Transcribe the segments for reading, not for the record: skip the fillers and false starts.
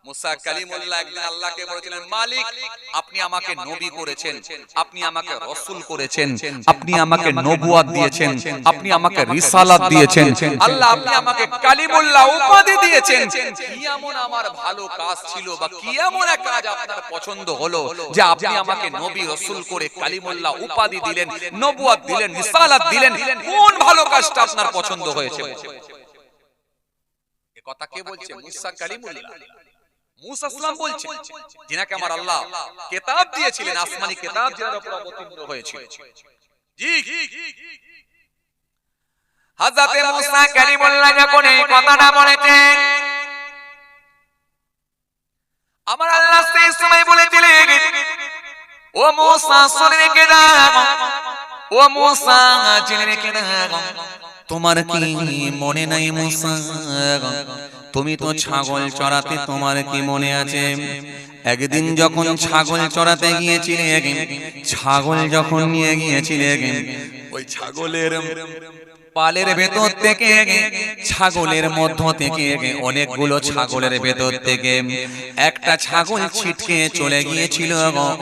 মুসা কালিমুল্লাহ একদিন আল্লাহকে বলেছিলেন, মালিক আপনি আমাকে নবী করেছেন, আপনি আমাকে রাসূল করেছেন, আপনি আমাকে নবুয়ত দিয়েছেন, আপনি আমাকে রিসালাত দিয়েছেন, আল্লাহ আপনি আমাকে কালিমুল্লাহ উপাধি দিয়েছেন। কি এমন আমার ভালো কাজ ছিল বা কি এমন এক কাজ আপনার পছন্দ হলো যে আপনি আমাকে নবী রাসূল করে কালিমুল্লাহ উপাধি দিলেন, নবুয়ত দিলেন, রিসালাত দিলেন? কোন ভালো কাজটা আপনার পছন্দ হয়েছে? এ কথা কে বলছে? মুসা কালিমুল্লাহ। মুসা সালাম বলছেন, যিনাকে আমার আল্লাহ কিতাব দিয়েছিলেন, আসমানি কিতাব যার উপর অবতীর্ণ হয়েছিল। জি, হযরতে মুসা কালিমুল্লাহ যখন এই কথাটা বলেছেন, আমার আল্লাহ সেই সময় বলেছিলেন, ও মুসা শুনে রেখে দাও, ও মুসা জেনে রেখে দাও, তোমার কি মনে নাই মুসা, তুমি তো ছাগল চড়াতে, তোমার কি মনে আছে? একদিন যখন ছাগল চড়াতে গিয়েছিলে, ছাগল যখন নিয়ে গিয়েছিলে, ওই ছাগলের পালের ভেতর থেকে, ছাগলের মধ্য থেকে, অনেকগুলো ছাগলের ভেতর থেকে একটা ছাগল ছিটকে চলে গিয়েছিল।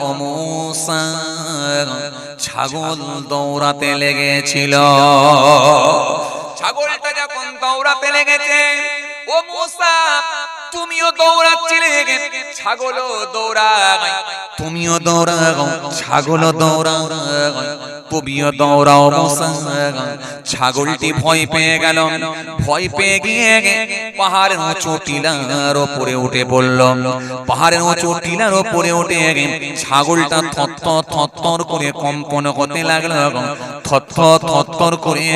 ও মুসা, ছাগল দৌড়াতে লেগেছিল। ছাগলটা যখন দৌড়াতে লেগেছে, ও মুসা তুমিও দৌড়াচ্ছিলে, ছাগলও দৌড়ায়, তুমিও দৌড়াও, ছাগলও দৌড়াও, তুমিও দৌড়াও মুসা। ছাগলটি ভয় পেয়ে গেল, ভয় পেয়ে গিয়ে পাহাড়ের উঁচু টিলার উপরে উঠে পড়ল। পাহাড়ের উঁচু টিলার উপরে উঠে ছাগলটা থরথর থরথর করে কম্পন হতে লাগলো, থরথর থরথর করে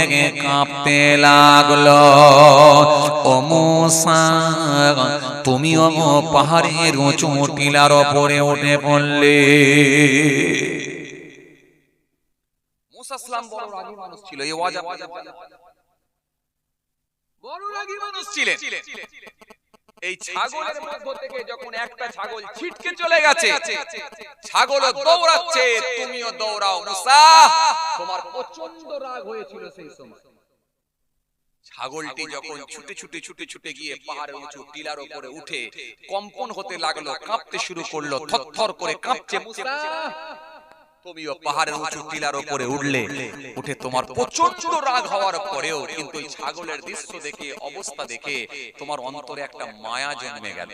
কাঁপতে লাগলো। ও মুসা তুমিও পাহাড়ের উঁচু টিলার উপরে উঠে পড়লে। মুসা সালাম বড় রাগী মানুষ ছিল, এই ওয়াজ আপনাদের বড় রাগী মানুষ ছিলেন। এই ছাগলের মধ্য থেকে যখন একটা ছাগল ছিটকে চলে গেছে, ছাগলও দৌড়াচ্ছে, তুমিও দৌড়াও। মুসা তোমার প্রচন্ড রাগ হয়েছিল সেই সময়। ছাগলটি যখন ছুটে ছুটে ছুটে ছুটে গিয়ে পাহাড়ের উঁচু টিলার উপরে উঠে কম্পন হতে লাগলো, কাঁপতে শুরু করলো, থরথর করে কাঁপছে। মুসা তুমিও পাহাড়ের উঁচু টিলার উপরে উঠলে, উঠে তোমার প্রচন্ড রাগ হওয়ার পরেও কিন্তু এই ছাগলের দৃশ্য দেখে, অবস্থা দেখে তোমার অন্তরে একটা মায়া জন্মে গেল,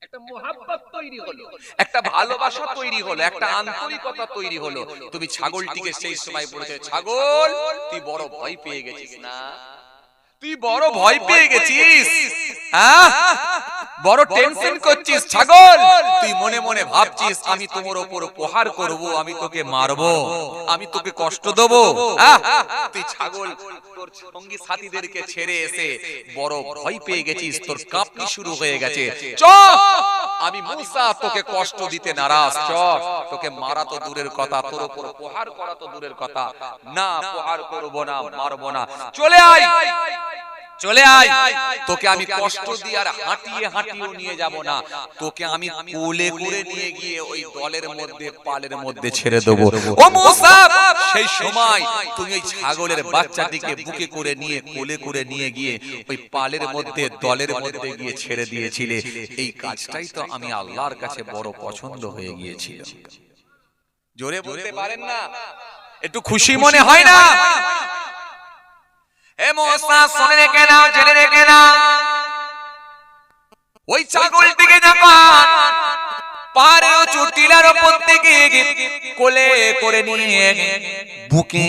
একটা মোহাব্বত তৈরি হলো, একটা ভালোবাসা তৈরি হলো, একটা আন্তরিকতা তৈরি হলো। তুমি ছাগলটিকে সেই সময় বলেছো, ছাগল তুই বড় ভয় পেয়ে গেছিস না? তুই বড় ভয় পেয়ে গেছিস, হ্যাঁ? বড় টেনশন করছিস ছাগল? তুই মনে মনে ভাবছিস আমি তোমার উপর প্রহার করব, আমি তোকে মারবো, আমি তোকে কষ্ট দেব। তুই ছাগল তোর সঙ্গী সাথীদেরকে ছেড়ে এসে বড় ভয় পেয়ে গেছিস, তোর কাঁপনি শুরু হয়ে গেছে। চল, আমি মুসা তোকে কষ্ট দিতে নারাজ। চল, তোকে মারা তো দূরের কথা, তোর উপর প্রহার করা তো দূরের কথা, না প্রহার করব না, মারবো না। চলে আয়, চলে আয়, তোকে আমি কষ্ট দিয়ে আর হাঁটিয়ে হাঁটিয়ে নিয়ে যাব না, তোকে আমি কোলে করে নিয়ে গিয়ে ওই দলের মধ্যে, পালের মধ্যে ছেড়ে দেবো। ও মুসা সেই সময় তুমি ওই ছাগলের বাচ্চাটিকে বুকে করে নিয়ে, কোলে করে নিয়ে গিয়ে ওই পালের মধ্যে, দলের মধ্যে গিয়ে ছেড়ে দিয়েছিলে। এই কাজটাই তো আমি আল্লাহর কাছে বড় পছন্দ হয়ে গিয়েছিল। জোরে বলতে পারেন না? একটু খুশি মনে হয় না? এ মুসা শুনে রেখে নাও, জেনে রেখে নাও, ওই ছাগলটিকে যখন পাহাড়ের উঁচু টিলার উপর থেকে কোলে করে নিয়ে, বুকে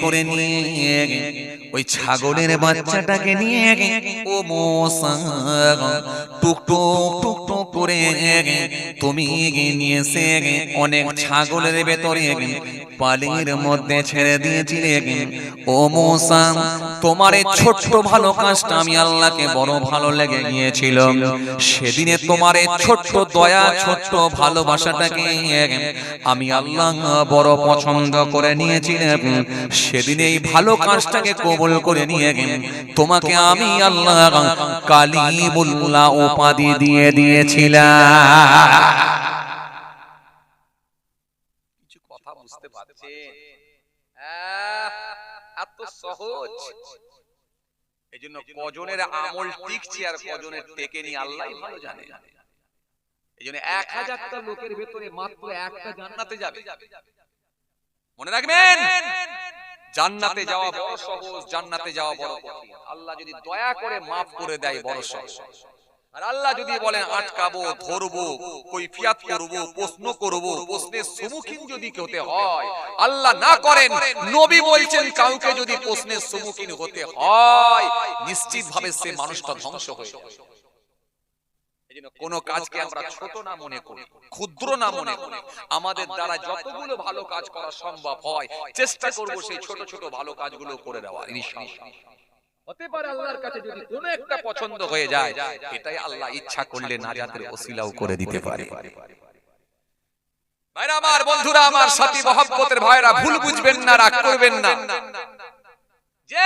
করে নিয়ে ওই ছাগলের বাচ্চাটাকে নিয়ে ও মুসা টুকটুক টুকটুক করে তুমি নিয়ে এসে অনেক ছাগলের ভেতরে পালের মধ্যে ছেড়ে দিয়েছিলে। ও মুসা তোমার এই ছোট্ট ভালো কাজটা আমি আল্লাহকে বড় ভালো লেগে গিয়েছিল। সেদিনে তোমার এই ছোট্ট দয়া, ছোট্ট ভালোবাসাটাকে আমি আল্লাহ বড় পছন্দ করে নিয়েছিলাম। সেদিন এই ভালো কাজটাকে কবুল করে নিয়ে তোমাকে আমি আল্লাহ কালিমুল্লাহ উপাধি দিয়ে দিয়েছিলাম। কিছু কথা বুঝতে পারছেন? এত সহজ এইজন্য কজনের আমল টিকছে আর কজনের টেকেনি আল্লাহই ভালো জানে। এইজন্য 1000টা লোকের ভেতরে মাত্র একটা জান্নাতে যাবে। মনে রাখবেন, জান্নাতে যাওয়া বড় সহজ, জান্নাতে যাওয়া বড় কঠিন। আল্লাহ যদি দয়া করে maaf করে দেয় বড় সহজ, আর আল্লাহ যদি বলেন আটকাবো, ধরবো, কৈফিয়ত করব, প্রশ্ন করব, প্রশ্নের সম্মুখীন যদি হতে হয়, আল্লাহ না করেন, নবী বলছেন কাউকে যদি প্রশ্নের সম্মুখীন হতে হয় নিশ্চিতভাবে সে মানুষটা ধ্বংস হয়ে যাবে। এইজন্য কোন কাজকে আমরা ছোট না মনে করি, ক্ষুদ্র না মনে করি। আমাদের দ্বারা যতগুলো ভালো কাজ করা সম্ভব হয় চেষ্টা করব সেই ছোট ছোট ভালো কাজগুলো করে দেওয়ার ইনশাআল্লাহ। হতে পারে আল্লাহর কাছে যদি কোনো একটা পছন্দ হয়ে যায়, এটাই আল্লাহ ইচ্ছা করলে নাজাতের ওসিলাও করে দিতে পারে। ভাইরা আমার, বন্ধুরা আমার, সাথী মহব্বতের ভাইরা, ভুল বুঝবেন না, রাগ করবেন না। যে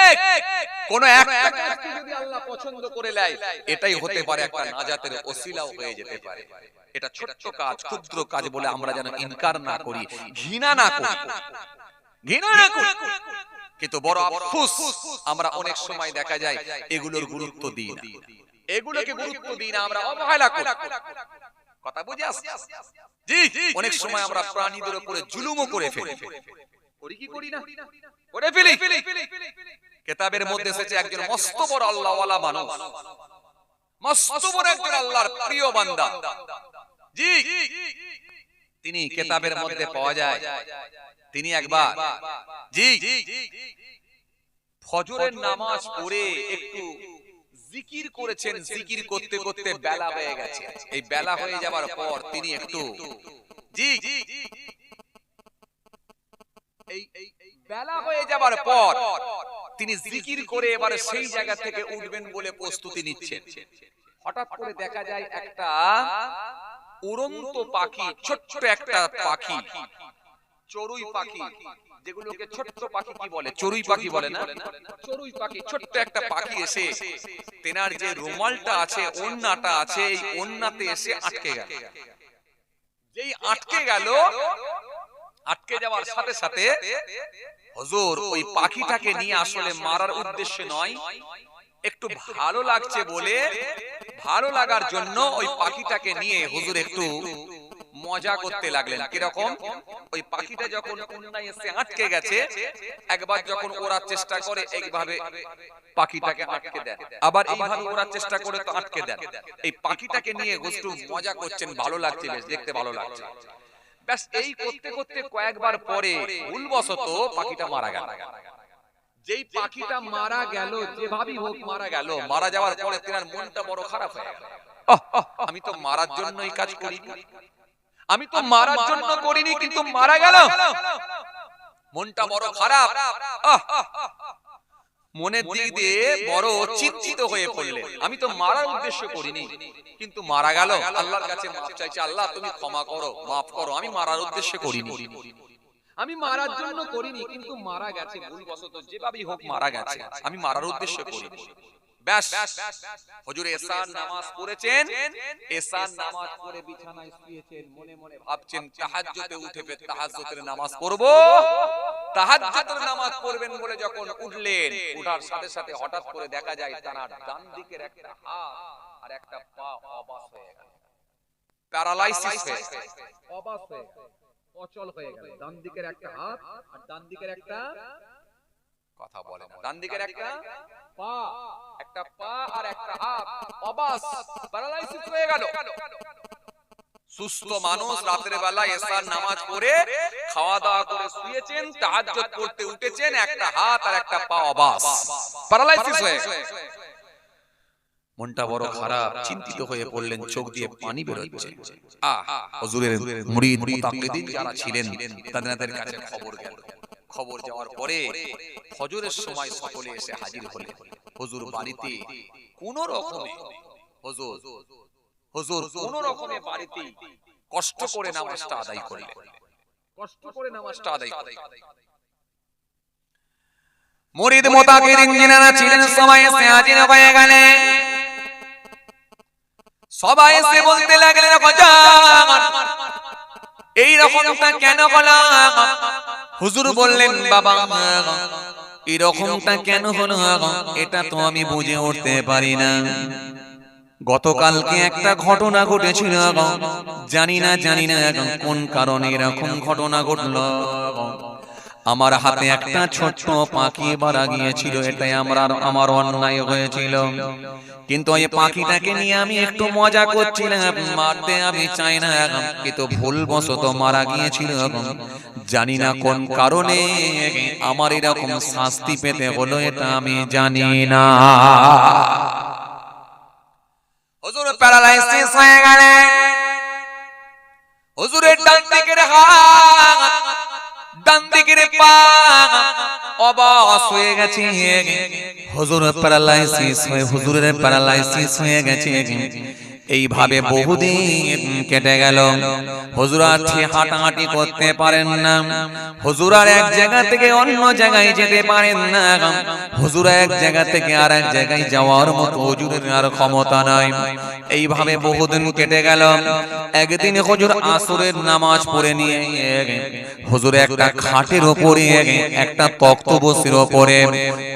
কোন একটা কাজকে যদি আল্লাহ পছন্দ করে নেয়, এটাই হতে পারে একটা নাজাতের ওসিলাও হয়ে যেতে পারে। এটা ছোট্ট কাজ, ক্ষুদ্র কাজ বলে আমরা যেন ইনকার না করি, ঘৃণা না করি, ঘৃণা না করি। কিন্তু বড় আফসোস, আমরা অনেক সময় দেখা যায় এগুলোর গুরুত্ব দিই না, এগুলোকে গুরুত্ব দিই না, আমরা অবহেলা করি। কথা বুঝে আসছে? জি, অনেক সময় আমরা প্রাণীদের উপরে জুলুমও করে ফেলি। করি কি করি না? করে ফেলি। কিতাবের মধ্যে এসেছে একজন মস্ত বড় আল্লাহ ওয়ালা মানুষ, মস্ত বড় একজন আল্লাহর প্রিয় বান্দা। জি, তিনি কিতাবের মধ্যে পাওয়া যায়, তিনি একবার জি ফজরের নামাজ পড়ে একটু জিকির করেছেন। জিকির করতে করতে বেলা হয়ে গেছে। এই বেলা হয়ে যাওয়ার পর তিনি একটু জি এই বেলা হয়ে যাওয়ার পর তিনি জিকির করে এবারে সেই জায়গা থেকে উঠবেন বলে প্রস্তুতি নিচ্ছেন। হঠাৎ করে দেখা যায় একটা উড়ন্ত পাখি, ছোট্ট একটা পাখি, চড়ুই পাখি, যেগুলোকে ছোট্ট পাখি কি বলে, চড়ুই পাখি বলে না, চড়ুই পাখি, ছোট্ট একটা পাখি এসে তেনার যে রুমালটা আছে, ওন্নাটা আছে, এই ওন্নাতে এসে আটকে গেল। যেই আটকে গেল, আটকে যাওয়ার সাথে সাথে হুজুর ওই পাখিটাকে নিয়ে আসলে মারার উদ্দেশ্যে নয়, একটু ভালো লাগছে বলে, ভালো লাগার জন্য ওই পাখিটাকে নিয়ে হুজুর একটু মজা করতে লাগলেন। কিরকম? ওই পাখিটা যখন উন্নায় এসে আটকে গেছে, একবার যখন ওড়ার চেষ্টা করে এইভাবে পাখিটাকে আটকে দেন, আবার এইভাবে ওড়ার চেষ্টা করে তো আটকে দেন। এই পাখিটাকে নিয়ে একটু মজা করছেন, ভালো লাগছে, বেশ দেখতে ভালো লাগছে। ব্যাস এই করতে করতে কয়েকবার পরে ভুলবশত পাখিটা মারা গেল। যেই পাখিটা মারা গেল, যেভাবেই হোক মারা গেল, মারা যাওয়ার পরে তেনার মনটা বড় খারাপ হয়ে গেল। আমি তো মারার জন্য এই কাজ করিনি, আমি তো মারার জন্য করিনি, কিন্তু মারা গেল। মনটা বড় খারাপ, মনের দিক দিয়ে বড় চিন্তিত হয়ে পড়লেন। আমি তো মারার উদ্দেশ্য করিনি, কিন্তু মারা গেল। আল্লাহর কাছে মাফ চাইছে, আল্লাহ তুমি ক্ষমা করো, মাফ করো, আমি মারার উদ্দেশ্য করিনি, আমি মারার জন্য করিনি, কিন্তু মারা গেছে ভুলবশত, যেভাবেই হোক মারা গেছে, আমি মারার উদ্দেশ্য করিনি। ব্যাস হুজুর এশার নামাজ পড়েছেন, এশার নামাজ পড়ে বিছানায় শুয়েছেন, মনে মনে ভাবছেন তাহাজ্জুদে উঠে তাহাজ্জুদের নামাজ পড়ব। তাহাজ্জুদের নামাজ পড়বেন বলে যখন উঠলেন, উঠার সাথে সাথে হঠাৎ করে দেখা যায় তার ডান দিকের একটা হাত আর একটা পা অবশ হয়ে গেল, প্যারালাইসিস হয়ে গেল, অবশ হয়ে গেল, অচল হয়ে গেল। ডান দিকের একটা হাত আর ডান দিকের একটা, কথা বলে না, ডান দিকের একটা পা, একটা পা আর একটা হাত অবশ, প্যারালাইসিস হয়ে গেল। সুস্থ মানুষ রাতের বেলা এশার নামাজ পড়ে খাওয়া দাওয়া করে শুয়েছেন, তাহাজ্জুদ পড়তে উঠেছেন, একটা হাত আর একটা পা অবশ, প্যারালাইসিস হয়ে গেল। মনটা বড় খারাপ, চিন্তিত হয়ে পড়লেন, চোখ দিয়ে পানি বের হচ্ছে। হুজুরের মুরিদ মুতাকিদিন যারা ছিলেন তাদের কাছে খবর গেল। খবর যাওয়ার পরে ফজরের সময় সকলে এসে হাজির হলেন। হুজুর বাড়িতে কোন রকমে, হুজুর কোন রকমে বাড়িতে কষ্ট করে নামাজটা আদায় করলেন, কষ্ট করে নামাজটা আদায় করলেন। মুরিদ মুতাকিদিন যারা ছিলেন সবাই এসে হাজির হয়ে গেলেন। সবাই এসে বলতে লাগলেন, এই রকমটা কেন হলো? হুজুর বললেন, বাবা এরকমটা কেন হলো এটা তো আমি বুঝে উঠতে পারি না। গতকালকে একটা ঘটনা ঘটেছিল, জানি না কোন কারণে এরকম ঘটনা ঘটলো। আমার হাতে একটা ছোট্ট পাখি মারা গিয়েছিল, এটাই আমার অন্যায় হয়েছিল। কিন্তু এই পাখিটাকে নিয়ে আমি একটু মজা করছিলাম, মারতে আমি চাই না, কিন্তু ভুলবশত মারা গিয়েছিল। জানি না কোন কারণে আমার এরকম শাস্তি পেতে হলো, এটা আমি জানি না। হুজুর প্যারালাইসিস হয়ে গেলেন। হুজুরের ডান দিকের হাত, ডান দিকের পা অবশ হয়ে গেছে। হুজুরের প্যারালাইসিস হয়ে গেছে। এইভাবে বহুদিন কেটে গেল। হুজুর আর হাঁটাহাঁটি করতে পারেন না। হুজুর আর এক জায়গা থেকে অন্য জায়গায় যেতে পারেন না। হুজুর এক জায়গা থেকে আর এক জায়গায় যাওয়ার মতো হুজুরের আর ক্ষমতা নাই। এইভাবে বহুদিন কেটে গেল। একদিন হুজুর আসরের নামাজ পড়ে নিয়ে হুজুর একটা খাটের উপরে, একটা তক্তবসির উপরে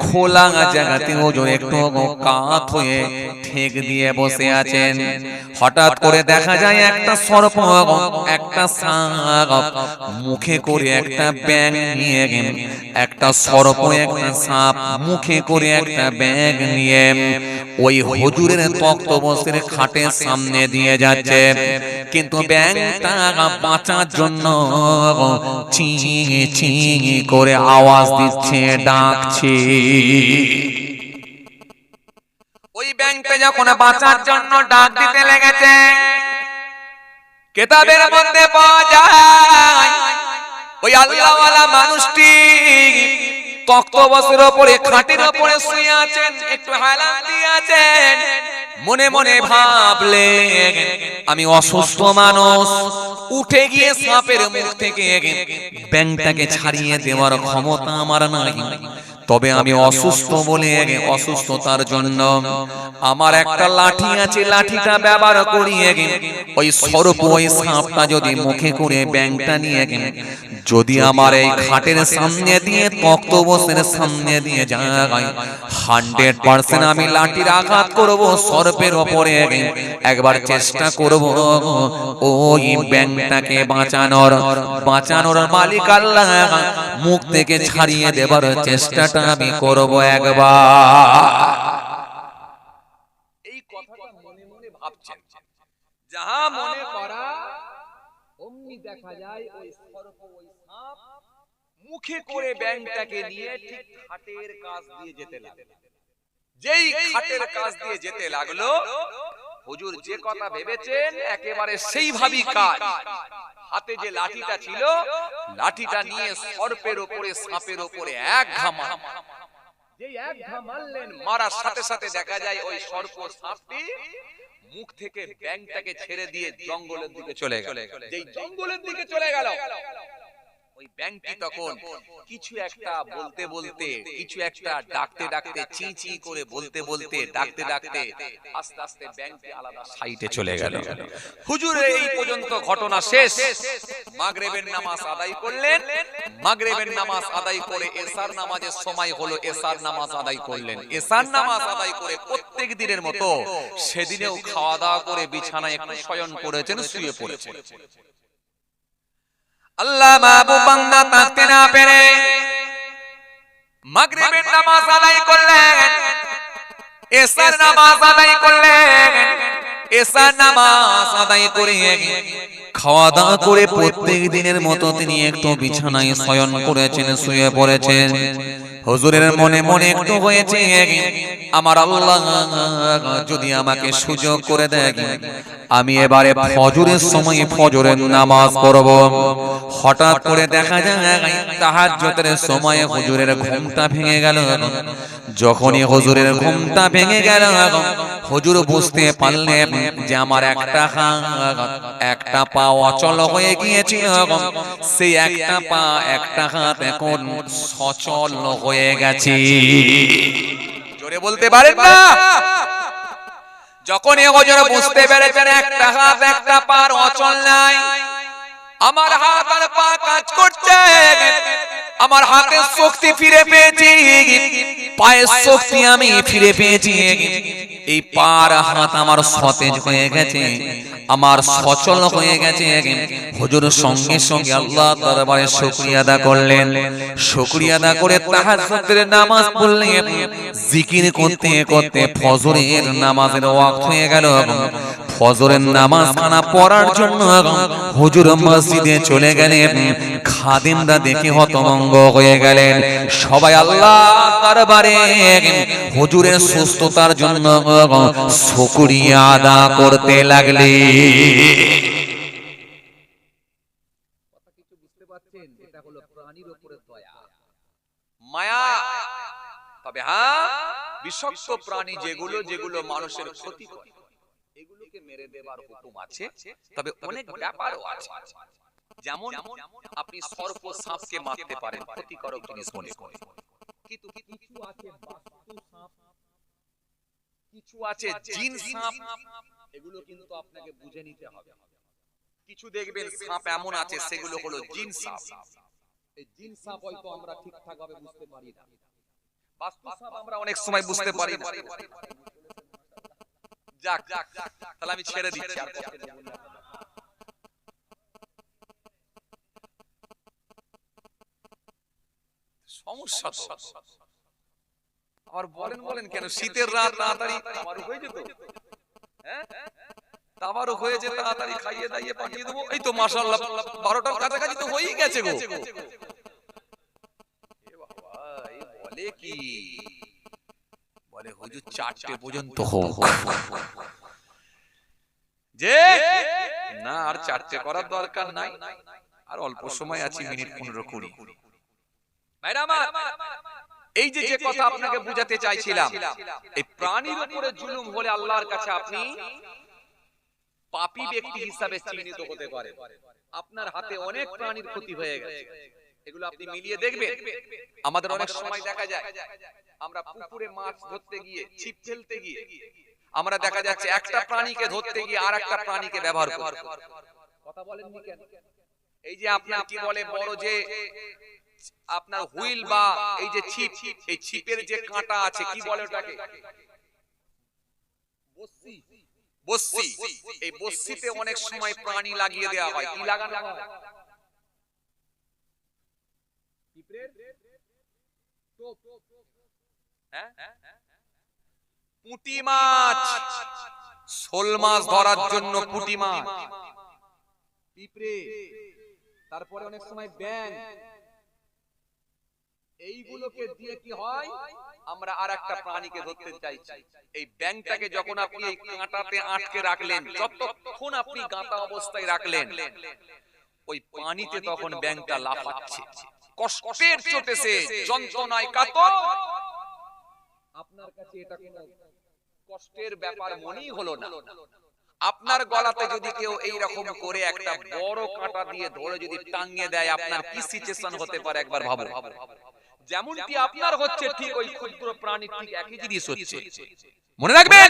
খোলা জায়গাতে হুজুর একটু কাত হয়ে ঠেক দিয়ে বসে আছেন। হঠাৎ করে দেখা যায় একটা সর্প, একটা সাপ মুখে করে, একটা ব্যাঙ নিয়ে, একটা সর্প একটা সাপ মুখে করে একটা ব্যাঙ নিয়ে ওই হুজুরের তক্তবসির খাটের সামনে দিয়ে যাচ্ছে। কিন্তু ব্যাঙটা বাঁচার জন্য চি চি করে আওয়াজ দিচ্ছে, ডাকছে। ওই ব্যাংকটা যখন বাঁচার জন্য ডাক দিতে লেগেছে, কিতাবের মধ্যে পাওয়া যায় ওই আল্লাহওয়ালা মানুষটি তক্তবসের উপরে, খাটের উপরে শুয়ে আছেন, একটু হেলান দিয়ে আছেন। মনে মনে ভাবলেন, আমি অসুস্থ মানুষ, উঠে গিয়ে সাপের মুখ থেকে ব্যাংকটাকে ছাড়িয়ে দেওয়ার ক্ষমতা আমার নাই। তবে আমি অসুস্থ বলে, অসুস্থতার জন্য আমার একটা লাঠি আছে, লাঠিটা ব্যবহার করিয়ে ওই সর্প, ওই সাপটা যদি মুখে করে ব্যাংকটা নিয়ে যদি আমার এই খাটের সামনে দিয়ে, তক্তবসের সামনে দিয়ে যায়, 100% আমি লাঠির আঘাত করব সর্পের উপরে। একবার চেষ্টা করব ওই ব্যাংকটাকে বাঁচানোর মালিক আল্লাহ, মুখ থেকে ছাড়িয়ে দেবার চেষ্টাটা আমি করব একবার। এই কথাটা মনে মনে ভাবছেন, যাহা মনে করা অমনি দেখা যায় ওই সর্প, ওই সাপ মুখে করে ব্যাংকটাকে নিয়ে ঠিক খাটের কাছ দিয়ে যেতে লাগলো। যেই খাটের কাছ দিয়ে যেতে লাগলো, হুজুর যে কথা ভেবেছেন একেবারে সেইভাবেই কাজ। হাতে যে লাঠিটা ছিল, লাঠিটা নিয়ে সর্পের উপরে, সাপের উপরে এক ঘা মারলেন। যেই এক ঘা মারলেন, মারার সাথে সাথে দেখা যায় ওই সর্প, সাপটি মুখ থেকে ব্যাংকটাকে ছেড়ে দিয়ে জঙ্গলের দিকে চলে গেল। যেই জঙ্গলের দিকে চলে গেল, ওই ব্যাংকটি তখন কিছু একটা বলতে বলতে, কিছু একটা ডাকতে ডাকতে, চি চি করে বলতে বলতে, ডাকতে ডাকতে আস্তে আস্তে ব্যাংকটি আলাদা সাইডে চলে গেল। হুজুর এই পর্যন্ত ঘটনা শেষ। মাগরিবের নামাজ আদায় করলেন। মাগরিবের নামাজ আদায় করে এশার নামাজের সময় হলো, এশার নামাজ আদায় করলেন। এশার নামাজ আদায় করে প্রত্যেক দিনের মতো সেদিনেও খাওয়া দাওয়া করে বিছানায় একটু শয়ন করেছেন, শুয়ে পড়েছেন। আল্লাহ মাহবুব বান্দা থাকতে না পেরে মাগরিবের নামাজ আদায় করলেন, এশার নামাজ আদায় করলেন। এশার নামাজ আদায় করে খাওয়া দাওয়া করে প্রত্যেক দিনের মতো তিনি একটু বিছানায় শয়ন করেছেন, শুয়ে পড়েছেন। হুজুরের মনে মনে একটু হয়েছে, আমার আল্লাহ যদি আমাকে সুযোগ করে দেয়, আমি এবারে ফজরের সময় ফজরের নামাজ পড়ব। হঠাৎ করে দেখা যায় তাহাজ্জুদের সময় হুজুরের ঘুমটা ভেঙে গেল। যখনই হুজুরের ঘুমটা ভেঙে গেল, হুজুর বুঝতে পারলেন যে আমার একটা পা অচল হয়ে গিয়েছে। সেই একটা পা, একটা হাত এখন সচল হয়ে গেছে। জোরে বলতে পারেন না? যখন হুজুর বুঝতে পেরেছেন একটা হাত একটা পা অচল নাই, আমার হাত আর পা কাজ করছে, আমার হাতের শক্তি ফিরে পেয়েছি, পায়ের শক্তি আমি ফিরে পেয়েছি, এই পার হাত আমার সতেজ হয়ে গেছে, আমার সচল হয়ে গেছে। হুজুর সঙ্গে সঙ্গে আল্লাহ দরবারে শুকরিয়া আদা করলেন। শুকরিয়া আদা করে তাহাজ্জুদের নামাজ পড়লেন। জিকির করতে করতে ফজরের নামাজের ওয়াক্ত হয়ে গেল। ফজরের নামাজ খানা পড়ার জন্য হুজুর মসজিদে চলে গেলেন। খাদিমরা দেখে হতভম্ব হয়ে গেলেন। সবাই আল্লাহ দরবারে হুজুরের সুস্থতার জন্য শুকরিয়া আদা করতে লাগলেন। মায়া। তবে হ্যাঁ, বিষাক্ত প্রাণী যেগুলো যেগুলো মানুষের ক্ষতি করে এগুলোকে মেরে দেবার হুকুম আছে। তবে অনেক ব্যাপারও আছে। যেমন আপনি সর্প সাপকে মারতে পারেন ক্ষতিকারক জিনিস মনে করে, কিন্তু কিছু আছে বাস্তু সাপ, কিছু আছে জিন সাপ, এগুলো কিন্তু আপনাকে বুঝে নিতে হবে। কিছু দেখবেন সাপ এমন আছে সেগুলো হলো জিন সাপ। এই জিন সাপ হয়তো আমরা ঠিকঠাক ভাবে বুঝতে পারি না, বাস্তু সাপ আমরা অনেক সময় বুঝতে পারি না। যাক, তাহলে আমি ছেড়ে দিচ্ছি। আর সমস্যা তো আর বলেন কেন শীতের রাত তাড়াতাড়ি তাবারুক হয়ে যেত, হ্যাঁ তাবারুক হয়ে যেত, তাড়াতাড়ি খাইয়ে দাইয়ে পাঠিয়ে দেবো। এই তো মাশাআল্লাহ 12টার কাছাকাছি তো হয়েই গেছে গো। বলে কি বলে হুজুর 4টে পর্যন্ত হোক, যে না আর 4টে করার দরকার নাই, আর অল্প সময় আছে, মিনিট 15-20। ভাইরা আমার, এই যে যে কথা আপনাকে বুঝাতে চাইছিলাম, এই প্রাণীর উপরে জুলুম হলে আল্লাহর কাছে আপনি পাপী ব্যক্তি হিসাবে চিহ্নিত হতে পারেন। আপনার হাতে অনেক প্রাণীর ক্ষতি হয়ে গেছে, এগুলো আপনি মিলিয়ে দেখবেন। আমাদের অনেক সময় দেখা যায় আমরা পুকুরে মাছ ধরতে গিয়ে, ছিপ ফেলতে গিয়ে আমরা দেখা যাচ্ছে একটা প্রাণীকে ধরতে গিয়ে আর একটা প্রাণীকে ব্যবহার করি। কথা বলেননি কেন? এই যে আপনার কি বলে বড় যে আপনার হুইল বা এই যে ছিপ, এই ছিপের যে কাঁটা আছে কি বলে ওটাকে? বসি। বসি। এই বসিতে অনেক সময় প্রাণী লাগিয়ে দেওয়া হয়। কি লাগানো হয়? পিঁপড়ের টোপ। হ্যাঁ, পুঁটি মাছ, শোল মাছ ধরার জন্য পুঁটি মাছ, পিঁপড়ে, তারপরে অনেক সময় ব্যাঙ, এইগুলোকে দিয়ে কি হয় আমরা আর একটা প্রাণীকে ধরতে চাইছি। এই ব্যাঙটাকে যখন আপনি এই কাঁটাতে আটকে রাখলেন, যতক্ষণ আপনি গাঁথা অবস্থায় রাখলেন, ওই পানিতে তখন ব্যাঙটা লাফাচ্ছে, কষ্টের চোটে সে যন্ত্রণায় কাতর। আপনার কাছে এটা কোনো কষ্টের ব্যাপার মনেই হলো না। আপনার গলাতে যদি কেউ এই রকম করে একটা বড় কাঁটা দিয়ে ধরে যদি টাঙিয়ে দেয়, আপনার কি সিচুয়েশন হতে পারে একবার ভাবুন। যেমনটি আপনার হচ্ছে ঠিক ওই ক্ষুদ্র প্রাণীর ঠিক একই জিনিস হচ্ছে। মনে রাখবেন,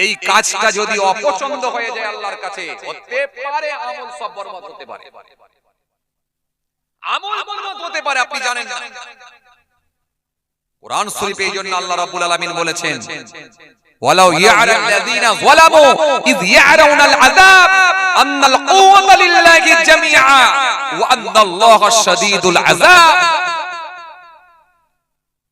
এই কাজটা যদি অপছন্দ হয়ে যায় আল্লাহর কাছে, হতে পারে আমল সব বরবাদ হতে পারে, আমল বরবাদ হতে পারে, আপনি জানেন না। কোরআন শরীফে এইজন্য আল্লাহ রাব্বুল আলামিন বলেছেন, ওয়ালাউ ইয়ালামুল্লাযীনা যালামু ইয ইয়ারাউনাল আযাব আন্নাল কুওয়াতা লিল্লাহি জামিআ ওয়া আন্নাল্লাহা শাদীদুল আযাব।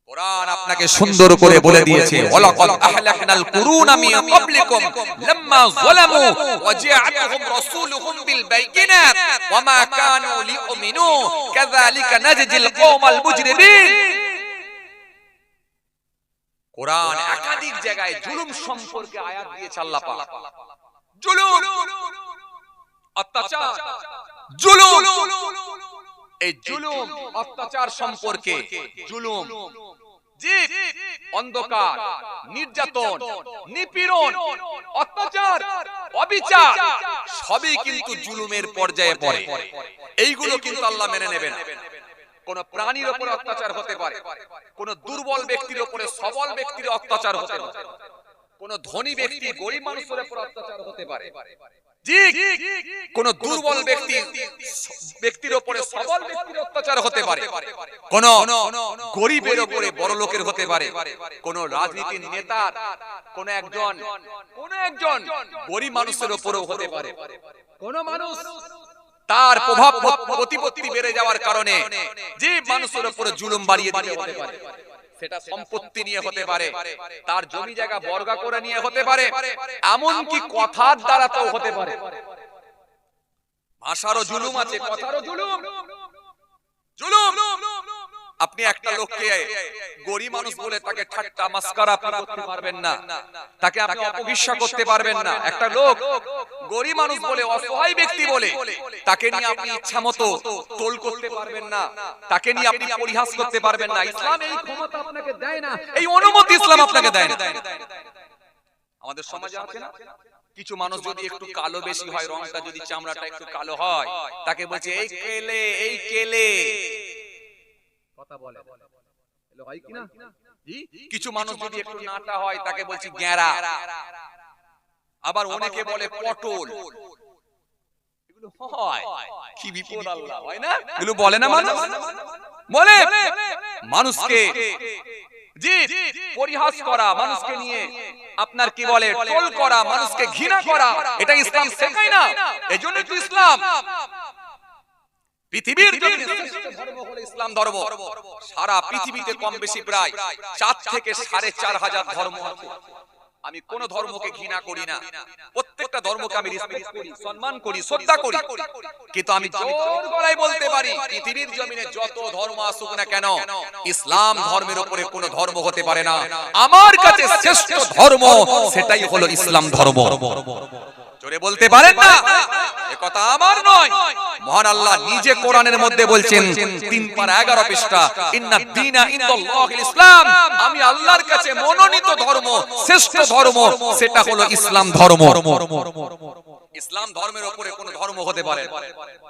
কোরআন আপনাকে সুন্দর করে বলে দিয়েছে, ওয়ালাকাদ আহলাকনাল কুরুনা মিন ক্বাবলিকুম লাম্মা যালামু ওয়া জাআতুহুম রাসূলুহুম বিল বাইয়িনাত ওয়া মা কানু লিউমিনু কাযালিকা নাজজিল কওমাল মুজরিমিন। কোরআন একাধিক জায়গায় জুলুম সম্পর্কে আয়াত দিয়েছে আল্লাহ পাক। জুলুম, অত্যাচার, জুলুম, এই জুলুম অত্যাচার সম্পর্কে, জুলুম, জিদ, অন্ধকার, নির্যাতন, নিপীড়ন, অত্যাচার, অবিচার সবই কিন্তু জুলুমের পর্যায়ে পড়ে। এইগুলো কিন্তু আল্লাহ মেনে নেবেন। কোন প্রাণীর উপর অত্যাচার হতে পারে, কোন দুর্বল ব্যক্তির উপরে সবল ব্যক্তির অত্যাচার হতে পারে, কোন ধনী ব্যক্তি গরিব মানুষের উপর অত্যাচার হতে পারে, জি, কোন দুর্বল ব্যক্তির উপরে সবল ব্যক্তির অত্যাচার হতে পারে, কোন গরিবের উপরে বড় লোকের হতে পারে, কোন রাজনীতির নেতার কোন একজন গরিব মানুষের উপরেও হতে পারে। কোন মানুষ তার প্রভাব প্রতিপত্তি বেড়ে যাওয়ার কারণে যে মানুষের উপরে জুলুম বাড়িয়ে দিয়ে হতে পারে, সেটা সম্পত্তি নিয়ে হতে পারে, তার জমি জায়গা বর্গা করে নিয়ে হতে পারে, এমনকি কথার দ্বারা তো হতে পারে। ভাষারও জুলুম আছে, কথারও জুলুম। আপনি একটা লোককে গরিব মানুষ বলে তাকে ঠাট্টা মাস্কারা আপনি করতে পারবেন না, তাকে আপনি অপবিশ্বাস করতে পারবেন না। একটা লোক গরিব মানুষ বলে, অসহায় ব্যক্তি বলে, তাকে নিয়ে আপনি ইচ্ছামতো তোল করতে পারবেন না, তাকে নিয়ে আপনি পরিহাস করতে পারবেন না। ইসলাম এই ক্ষমতা আপনাকে দেয় না, এই অনুমতি ইসলাম আপনাকে দেয় না। আমাদের সমাজে আছে না, কিছু মানুষ যদি একটু কালো বেশি হয়, রংটা যদি চামড়াটা একটু কালো হয়, তাকে বলছে এই কেলে, এই কেলে কথা বলে, হয় কি না? কিছু মানুষ যদি একটু নাটা হয়, তাকে বলছি গ্যারা। আবার অনেকে বলে পটল। এগুলো হয় কি বিপদ আল্লাহ, হয় না? এগুলো বলে না মানুষ, বলে মানুষকে জি পরিহাস করা, মানুষকে নিয়ে আপনার কি বলে টোল করা, মানুষকে ঘৃণা করা, এটা ইসলাম শেখায় না। এজন্য তো ইসলাম পৃথিবীর ধর্ম হলো ইসলাম ধর্ম। সারা পৃথিবীতে কম বেশি প্রায় 4 থেকে 4,500 ধর্ম আছে। আমি কোন ধর্মকে ঘৃণা করি না, প্রত্যেকটা ধর্মকে আমি রেসপেক্ট করি, সম্মান করি, শ্রদ্ধা করি। কিন্তু আমি জোর গলায় বলতে পারি, পৃথিবীর জমিনে যত ধর্ম আসুক না কেন, ইসলাম ধর্মের উপরে কোন ধর্ম হতে পারে না। আমার কাছে শ্রেষ্ঠ ধর্ম সেটাই হলো ইসলাম ধর্ম। জোরে বলতে পারেন না, এ কথা আমার নয়, মহান আল্লাহ নিজে কোরআনের মধ্যে বলছেন 3:11 পৃষ্ঠা, ইন্নাদ দীনা ইনদাল্লাহিল ইসলাম, আমি আল্লাহর কাছে মনোনীত ধর্ম, শ্রেষ্ঠ ধর্ম সেটা হলো ইসলাম ধর্ম। ইসলাম ধর্মের উপরে কোন ধর্ম হতে পারে না।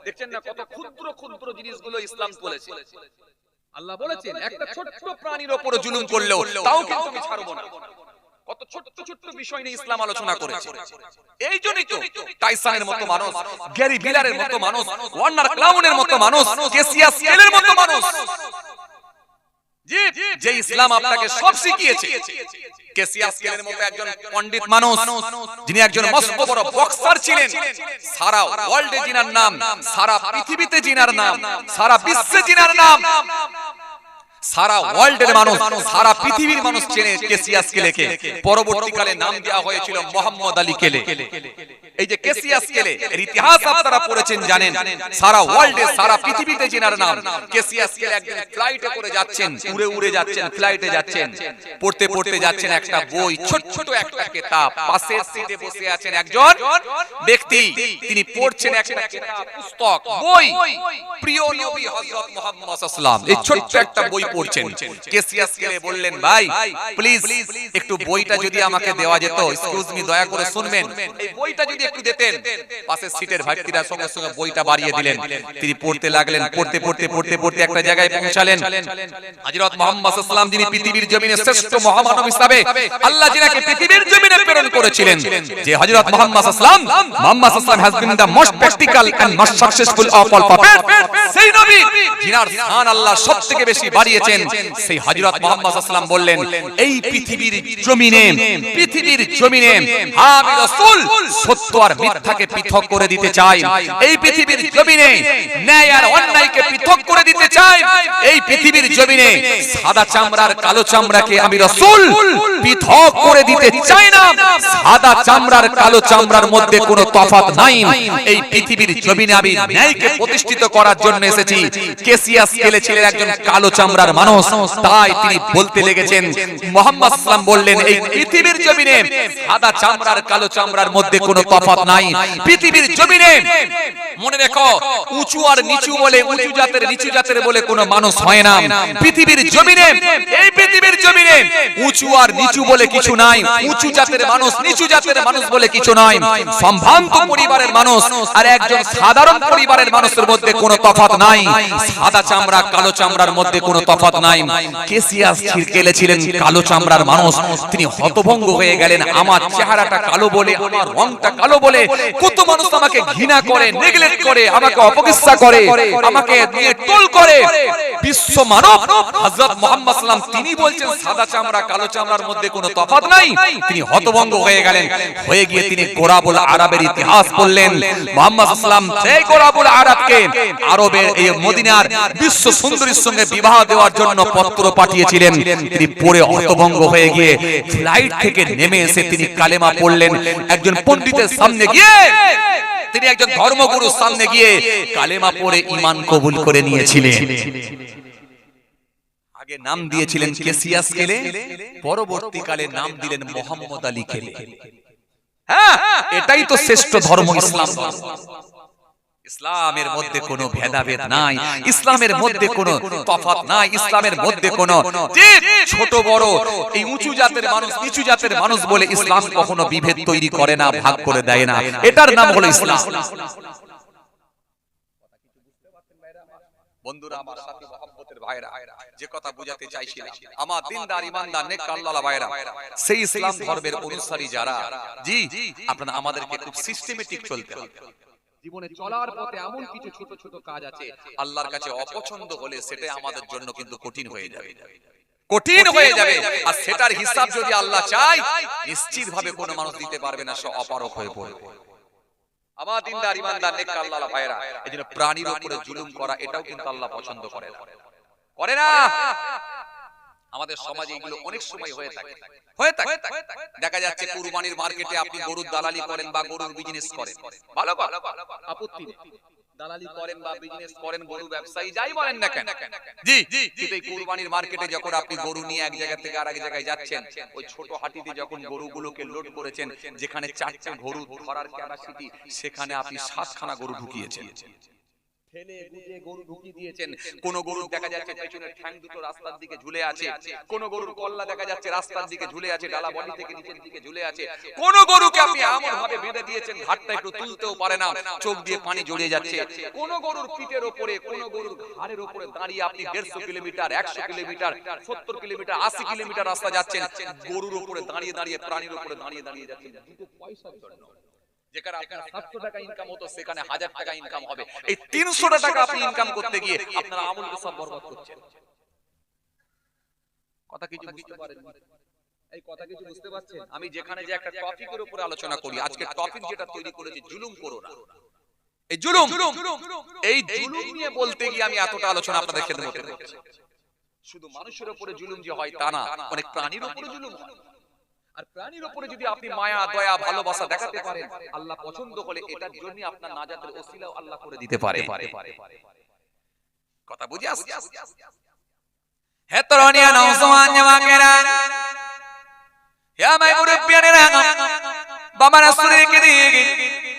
দেখছেন না কত ক্ষুদ্র ক্ষুদ্র জিনিসগুলো ইসলাম বলেছে। আল্লাহ বলেছেন একটা ছোট্ট প্রাণীর উপরে জুলুম করলেও তাও কিন্তু আমি ছাড়ব না। কত ছোট্ট ছোট্ট বিষয় নিয়ে ইসলাম আলোচনা করেছে। এই জন্যই তো টাইসনের মতো মানুষ, গ্যারি বিলারের মতো মানুষ, ওয়ার্নার ক্লাউনের মতো মানুষ, কেসিয়া স্কেলের মতো মানুষ, যে ইসলাম আপনাকে সব শিখিয়েছে। কেসিয়া স্কেলের মতো একজন পণ্ডিত মানুষ, যিনি একজন মস্ত বড় বক্সার ছিলেন, সারা ওয়ার্ল্ডে জিনার নাম, সারা পৃথিবীতে জিনার নাম, সারা বিশ্বে জিনার নাম, সারা ওয়ার্ল্ডের মানুষ, সারা পৃথিবীর মানুষ চেনে কেসিয়া স্কেলেকে। পরবর্তীকালে নাম দেওয়া হয়েছিল মোহাম্মদ আলী কেলে। এই যে কেসিয়া স্কেলে এর ইতিহাস আপনারা পড়েছেন, জানেন। সারা ওয়ার্ল্ডে, সারা পৃথিবীতে জিনার নাম। কেসিয়া স্কেল একদিন ফ্লাইটে করে যাচ্ছেন, উড়ে উড়ে যাচ্ছেন, ফ্লাইটে যাচ্ছেন, পড়তে পড়তে যাচ্ছেন একটা বই, ছোট ছোট একটা কিতাব। পাশের সিটে বসে আছেন একজন ব্যক্তি, তিনি পড়ছেন একটা কিতাব, পুস্তক, বই, প্রিয় নবী হযরত মুহাম্মদ সাল্লাল্লাহু আলাইহি ওয়াসাল্লাম। এই ছোট্ট একটা বই পড়ছেন। কেসিয়া স্কেলে বললেন, ভাই প্লিজ একটু বইটা যদি আমাকে দেওয়া যেত, এক্সকিউজ মি, দয়া করে শুনবেন, এই বইটা যদি একটু দিতেন। পাশের সিটের ব্যক্তিরা সঙ্গে সঙ্গে বইটা বাড়িয়ে দিলেন। তিনি পড়তে লাগলেন, পড়তে পড়তে পড়তে পড়তে একটা জায়গায় পৌঁছালেন। হযরত মুহাম্মদ সাল্লাল্লাহু আলাইহি ওয়াসাল্লাম, যিনি পৃথিবীর জমিনে শ্রেষ্ঠ মহামানব হিসাবে আল্লাহ যিনাকে পৃথিবীর জমিনে প্রেরণ করেছিলেন, যে হযরত মুহাম্মদ সাল্লাল্লাহু আলাইহি ওয়াসাল্লাম has been the most practical and most successful of all prophets, সেই নবী যিনার শান আল্লাহ সবথেকে বেশি বাড়িয়েছেন, সেই হযরত মুহাম্মদ সাল্লাল্লাহু আলাইহি ওয়াসাল্লাম বললেন, এই পৃথিবীর জমিনে আমি রাসূল সত্য আর মিথ্যাকে পৃথক করে দিতে চাই। এই পৃথিবীর জমিনে ন্যায় আর অন্যায়কে পৃথক করে দিতে চাই। এই পৃথিবীর জমিনে সাদা চামড়ার কালো চামড়াকে আমি রাসূল পৃথক করে দিতে চাই না। সাদা চামড়ার কালো চামড়ার মধ্যে কোনো তফাৎ নাই। এই পৃথিবীর জমিনে আমি ন্যায়কে প্রতিষ্ঠিত করার জন্য এসেছি। কেসিয়া স্কেলে ছিলেন একজন কালো চামড়ার মানুষ, তাই তিনি বলতে লেগেছেন, মুহাম্মদ সাল্লাল্লাহু আলাইহি ওয়াসাল্লাম বললেন, এই পৃথিবীর জমিনে সাদা চামড়ার কালো চামড়ার মধ্যে কোনো তফাৎ নাই। পৃথিবীর জমিনে মনে রেখো, উঁচু আর নিচু বলে, উঁচু জাতের নিচু জাতের বলে কোনো মানুষ হয় না। পৃথিবীর জমিনে, এই পৃথিবীর জমিনে উঁচু আর নিচু বলে কিছু নাই। উঁচু জাতের মানুষ, নিচু জাতের মানুষ বলে কিছু নাই। সম্ভ্রান্ত পরিবারের মানুষ আর একজন সাধারণ পরিবারের মানুষের মধ্যে কোনো তফাৎ নাই। সাদা চামড়া কালো চামড়ার মধ্যে কোনো তফাৎ নাই। কেসিয়া স্কেলে ছিলেন কালো চামড়ার মানুষ, তিনি হতভম্ব হয়ে গেলেন। আমার চেহারাটা কালো বলে, আমার রংটা কালো ভালো বলে কত মানুষ আমাকে ঘৃণা করে, নেগলেক্ট করে, আমাকে অপকীর্ষা করে, আমাকে নিয়ে টোল করে। বিশ্ব মানব হযরত মুহাম্মদ সাল্লাল্লাহু আলাইহি ওয়াসাল্লাম তিনি বলছেন সাদা চামড়া কালো চামড়ার মধ্যে কোনো তফাৎ নাই। তিনি হতভম্ব হয়ে গেলেন, হয়ে গিয়ে তিনি গোরাবুল আরবের ইতিহাস পড়লেন। মুহাম্মদ সাল্লাল্লাহু আলাইহি ওয়াসাল্লাম সেই গোরাবুল আরবকে আরবের এই মদিনার বিশ্ব সুন্দরীর সঙ্গে বিবাহ দেওয়ার জন্য পত্র পাঠিয়েছিলেন। তিনি পড়ে হতভম্ব হয়ে গিয়ে ফ্লাইট থেকে নেমে এসে তিনি কালেমা পড়লেন। একজন পণ্ডিতের সামনে গিয়ে, তিনি একজন ধর্মগুরুর সামনে গিয়ে কালেমা পড়ে ঈমান কবুল করে নিয়েছিলেন। আগে নাম দিয়েছিলেন কেসিয়াস কেলে, পরবর্তীকালে নাম দিলেন মোহাম্মদ আলী কেলে। হ্যাঁ, এটাই তো শ্রেষ্ঠ ধর্ম ইসলাম। ইসলামের মধ্যে কোনো ভেদাভেদ নাই, ইসলামের মধ্যে কোনো তফাৎ নাই, ইসলামের মধ্যে কোনো ছোট বড়, এই উঁচু জাতের মানুষ নিচু জাতের মানুষ বলে ইসলাম কখনো বিভেদ তৈরি করে না, ভাগ করে দেয় না। এটার নাম হলো ইসলাম। বন্ধুরা, আমার সাথী মহব্বতের ভাইরা, যে কথা বুঝাতে চাইছিলাম, আমার দিনদার ইমানদার নেক আল্লাহওয়ালা ভাইরা, সেই ইসলাম ধর্মের অনুসারী যারা, জি আপনারা আমাদেরকে খুব সিস্টেমেটিক চলতে হবে। জীবনে চলার পথে এমন কিছু ছোট ছোট কাজ আছে আল্লাহর কাছে অপছন্দ হলে সেটা আমাদের জন্য কিন্তু কঠিন হয়ে যাবে, কঠিন হয়ে যাবে। আর সেটার হিসাব যদি আল্লাহ চায়, নিশ্চিতভাবে কোনো মানুষ দিতে পারবে না, সে অপারক হয়ে পড়বে। আমার দিনদার ইমানদার নেক আল্লাহওয়ালা ভাইরা, এজন্য প্রাণীর উপরে জুলুম করা এটাও কিন্তু আল্লাহ পছন্দ করে না, করে না। আমাদের সমাজে এগুলো অনেক সময় হয়ে থাকে। দেখা যাচ্ছে কুরবানির মার্কেটে আপনি গরুর দালালি করেন বা গরুর বিজনেস করেন, ভালো আপত্তি নেই, দালালি করেন বা বিজনেস করেন, গরু ব্যবসায়ী যাই বলেন না কেন, জি, কিন্তু এই কুরবানির মার্কেটে যখন আপনি গরু নিয়ে এক জায়গা থেকে আরেক জায়গায় যাচ্ছেন, ওই ছোট হাটিতে যখন গরুগুলোকে লোড করেছেন, যেখানে 4টে গরু ধরার ক্যাপাসিটি, সেখানে আপনি 7খানা গরু ঢুকিয়েছেন, ঠেলে গুজে গরু ঢুকিয়ে দিয়েছেন। কোন গরু দেখা যাচ্ছে পেছনের ঠ্যাং দুটো রাস্তার দিকে ঝুলে আছে, কোন গরুর কল্লা দেখা যাচ্ছে রাস্তার দিকে ঝুলে আছে, ডালা বডি থেকে নিচের দিকে ঝুলে আছে। কোন গরুকে আপনি এমন ভাবে বেঁধে দিয়েছেন ঘাটটা একটু তুলতেও পারে না, চোখ দিয়ে পানি জড়িয়ে যাচ্ছে। কোন গরুর পিঠের উপরে, কোন গরুর ঘাড়ের উপরে দাঁড়িয়ে আপনি 150 কিলোমিটার, 100 কিলোমিটার, 70 কিলোমিটার, 80 কিলোমিটার রাস্তা যাচ্ছেন, গরুর উপরে দাঁড়িয়ে দাঁড়িয়ে, প্রাণীর উপরে দাঁড়িয়ে দাঁড়িয়ে যাচ্ছেন দুটো পয়সার জন্য। যেখানে আপনার 700 টাকা ইনকাম হতো, সেখানে 1000 টাকা ইনকাম হবে। এই 300 টাকা আপনি ইনকাম করতে গিয়ে আপনারা আমলকে সব বরবাদ করছেন। কথা কিছু বুঝতে পারেন? এই কথা কিছু বুঝতে পারছেন? আমি যেখানে যে একটা টপিকের উপরে আলোচনা করি, আজকে টপিক যেটা তৈরি করেছি, জুলুম করো না। এই জুলুম, এই জুলুম নিয়ে বলতে গিয়ে আমি এতটা আলোচনা আপনাদের খেদমতে করছি। শুধু মানুষের উপরে জুলুম যে হয় তা না, অনেক প্রাণীর উপরে জুলুম হয়। আর প্রাণীর উপরে যদি আপনি মায়া, দয়া, ভালোবাসা দেখাতে পারেন, আল্লাহ পছন্দ হলে এটার জন্য আপনার নাজাতের ওসিলাও আল্লাহ করে দিতে পারে। কথা বুঝে আসছে? হে তরুণিয়া নওজওয়ান জওয়ানেরা, হে মাই মুরব্বিয়ানেরা, বাবা রাসূলের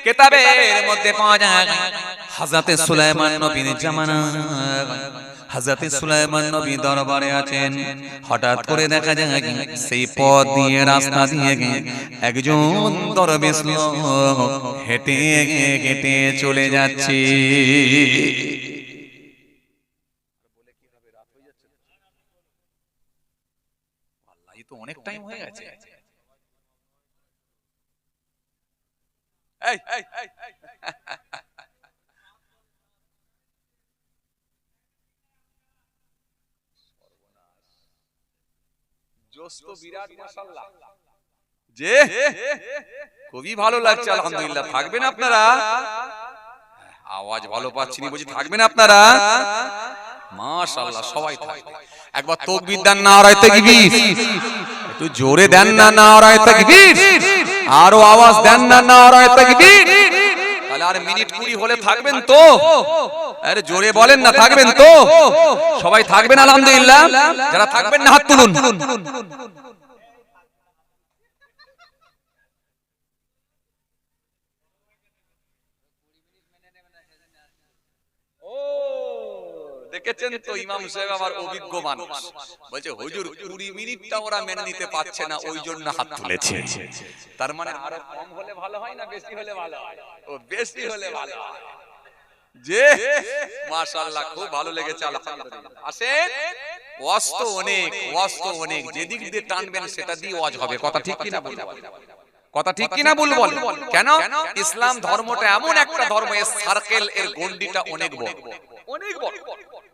কিতাবের মধ্যে পাওয়া যায় হযরত সুলাইমান নবীর জামানা। হযরত সুলাইমান নবী দরবারে আছেন, হঠাৎ করে দেখা যায় সেই পথ দিয়ে, রাস্তা দিয়ে একজন দরবেশ লোক হেঁটে হেঁটে চলে যাচ্ছে। আল্লাহ, তো অনেক টাইম হয়ে গেছে। এই বিরাট মাশাআল্লাহ, যে খুবই ভালো লাগছে, আলহামদুলিল্লাহ। থাকবেন আপনারা? আওয়াজ ভালো পাচ্ছি না, বুঝি থাকবেন আপনারা? মাশাআল্লাহ, সবাই থাকবে। একবার তাকবীর দেন, নারায়ে তাকবীর। একটু জোরে দেন না, নারায়ে তাকবীর। আরো আওয়াজ দেন না, নারায়ে তাকবীর। তাহলে আর মিনিট 20 হলে থাকবেন তো? আরে জোরে বলেন না, থাকবেন তো? সবাই থাকবেন আলহামদুলিল্লাহ। যারা থাকবেন না হাত তুলুন। দেখেছেন তো, ইমাম সাহেব আমার অভিজ্ঞ মানুষ, বলছে হুজুর 20 মিনিটটা ওরা মেনে নিতে পারছে না, ওই জন্য হাত তুলেছে। তার মানে আরো কম হলে ভালো হয় না বেশি হলে ভালো হয়? ও বেশি হলে ভালো হয়। যে মাশাআল্লাহ, খুব ভালো লেগেছে, আলহামদুলিল্লাহ। আসেন, ওয়াজ তো অনেক, ওয়াজ তো অনেক, যেদিক দিয়ে টানবেন সেটা দিয়ে ওয়াজ হবে। কথা ঠিক কি না বলুন? কথা ঠিক কিনা ভুল বল? কেন? ইসলাম ধর্মটা এমন একটা ধর্ম, এর সার্কেল, এর গন্ডিটা অনেক বড়, অনেক বড়।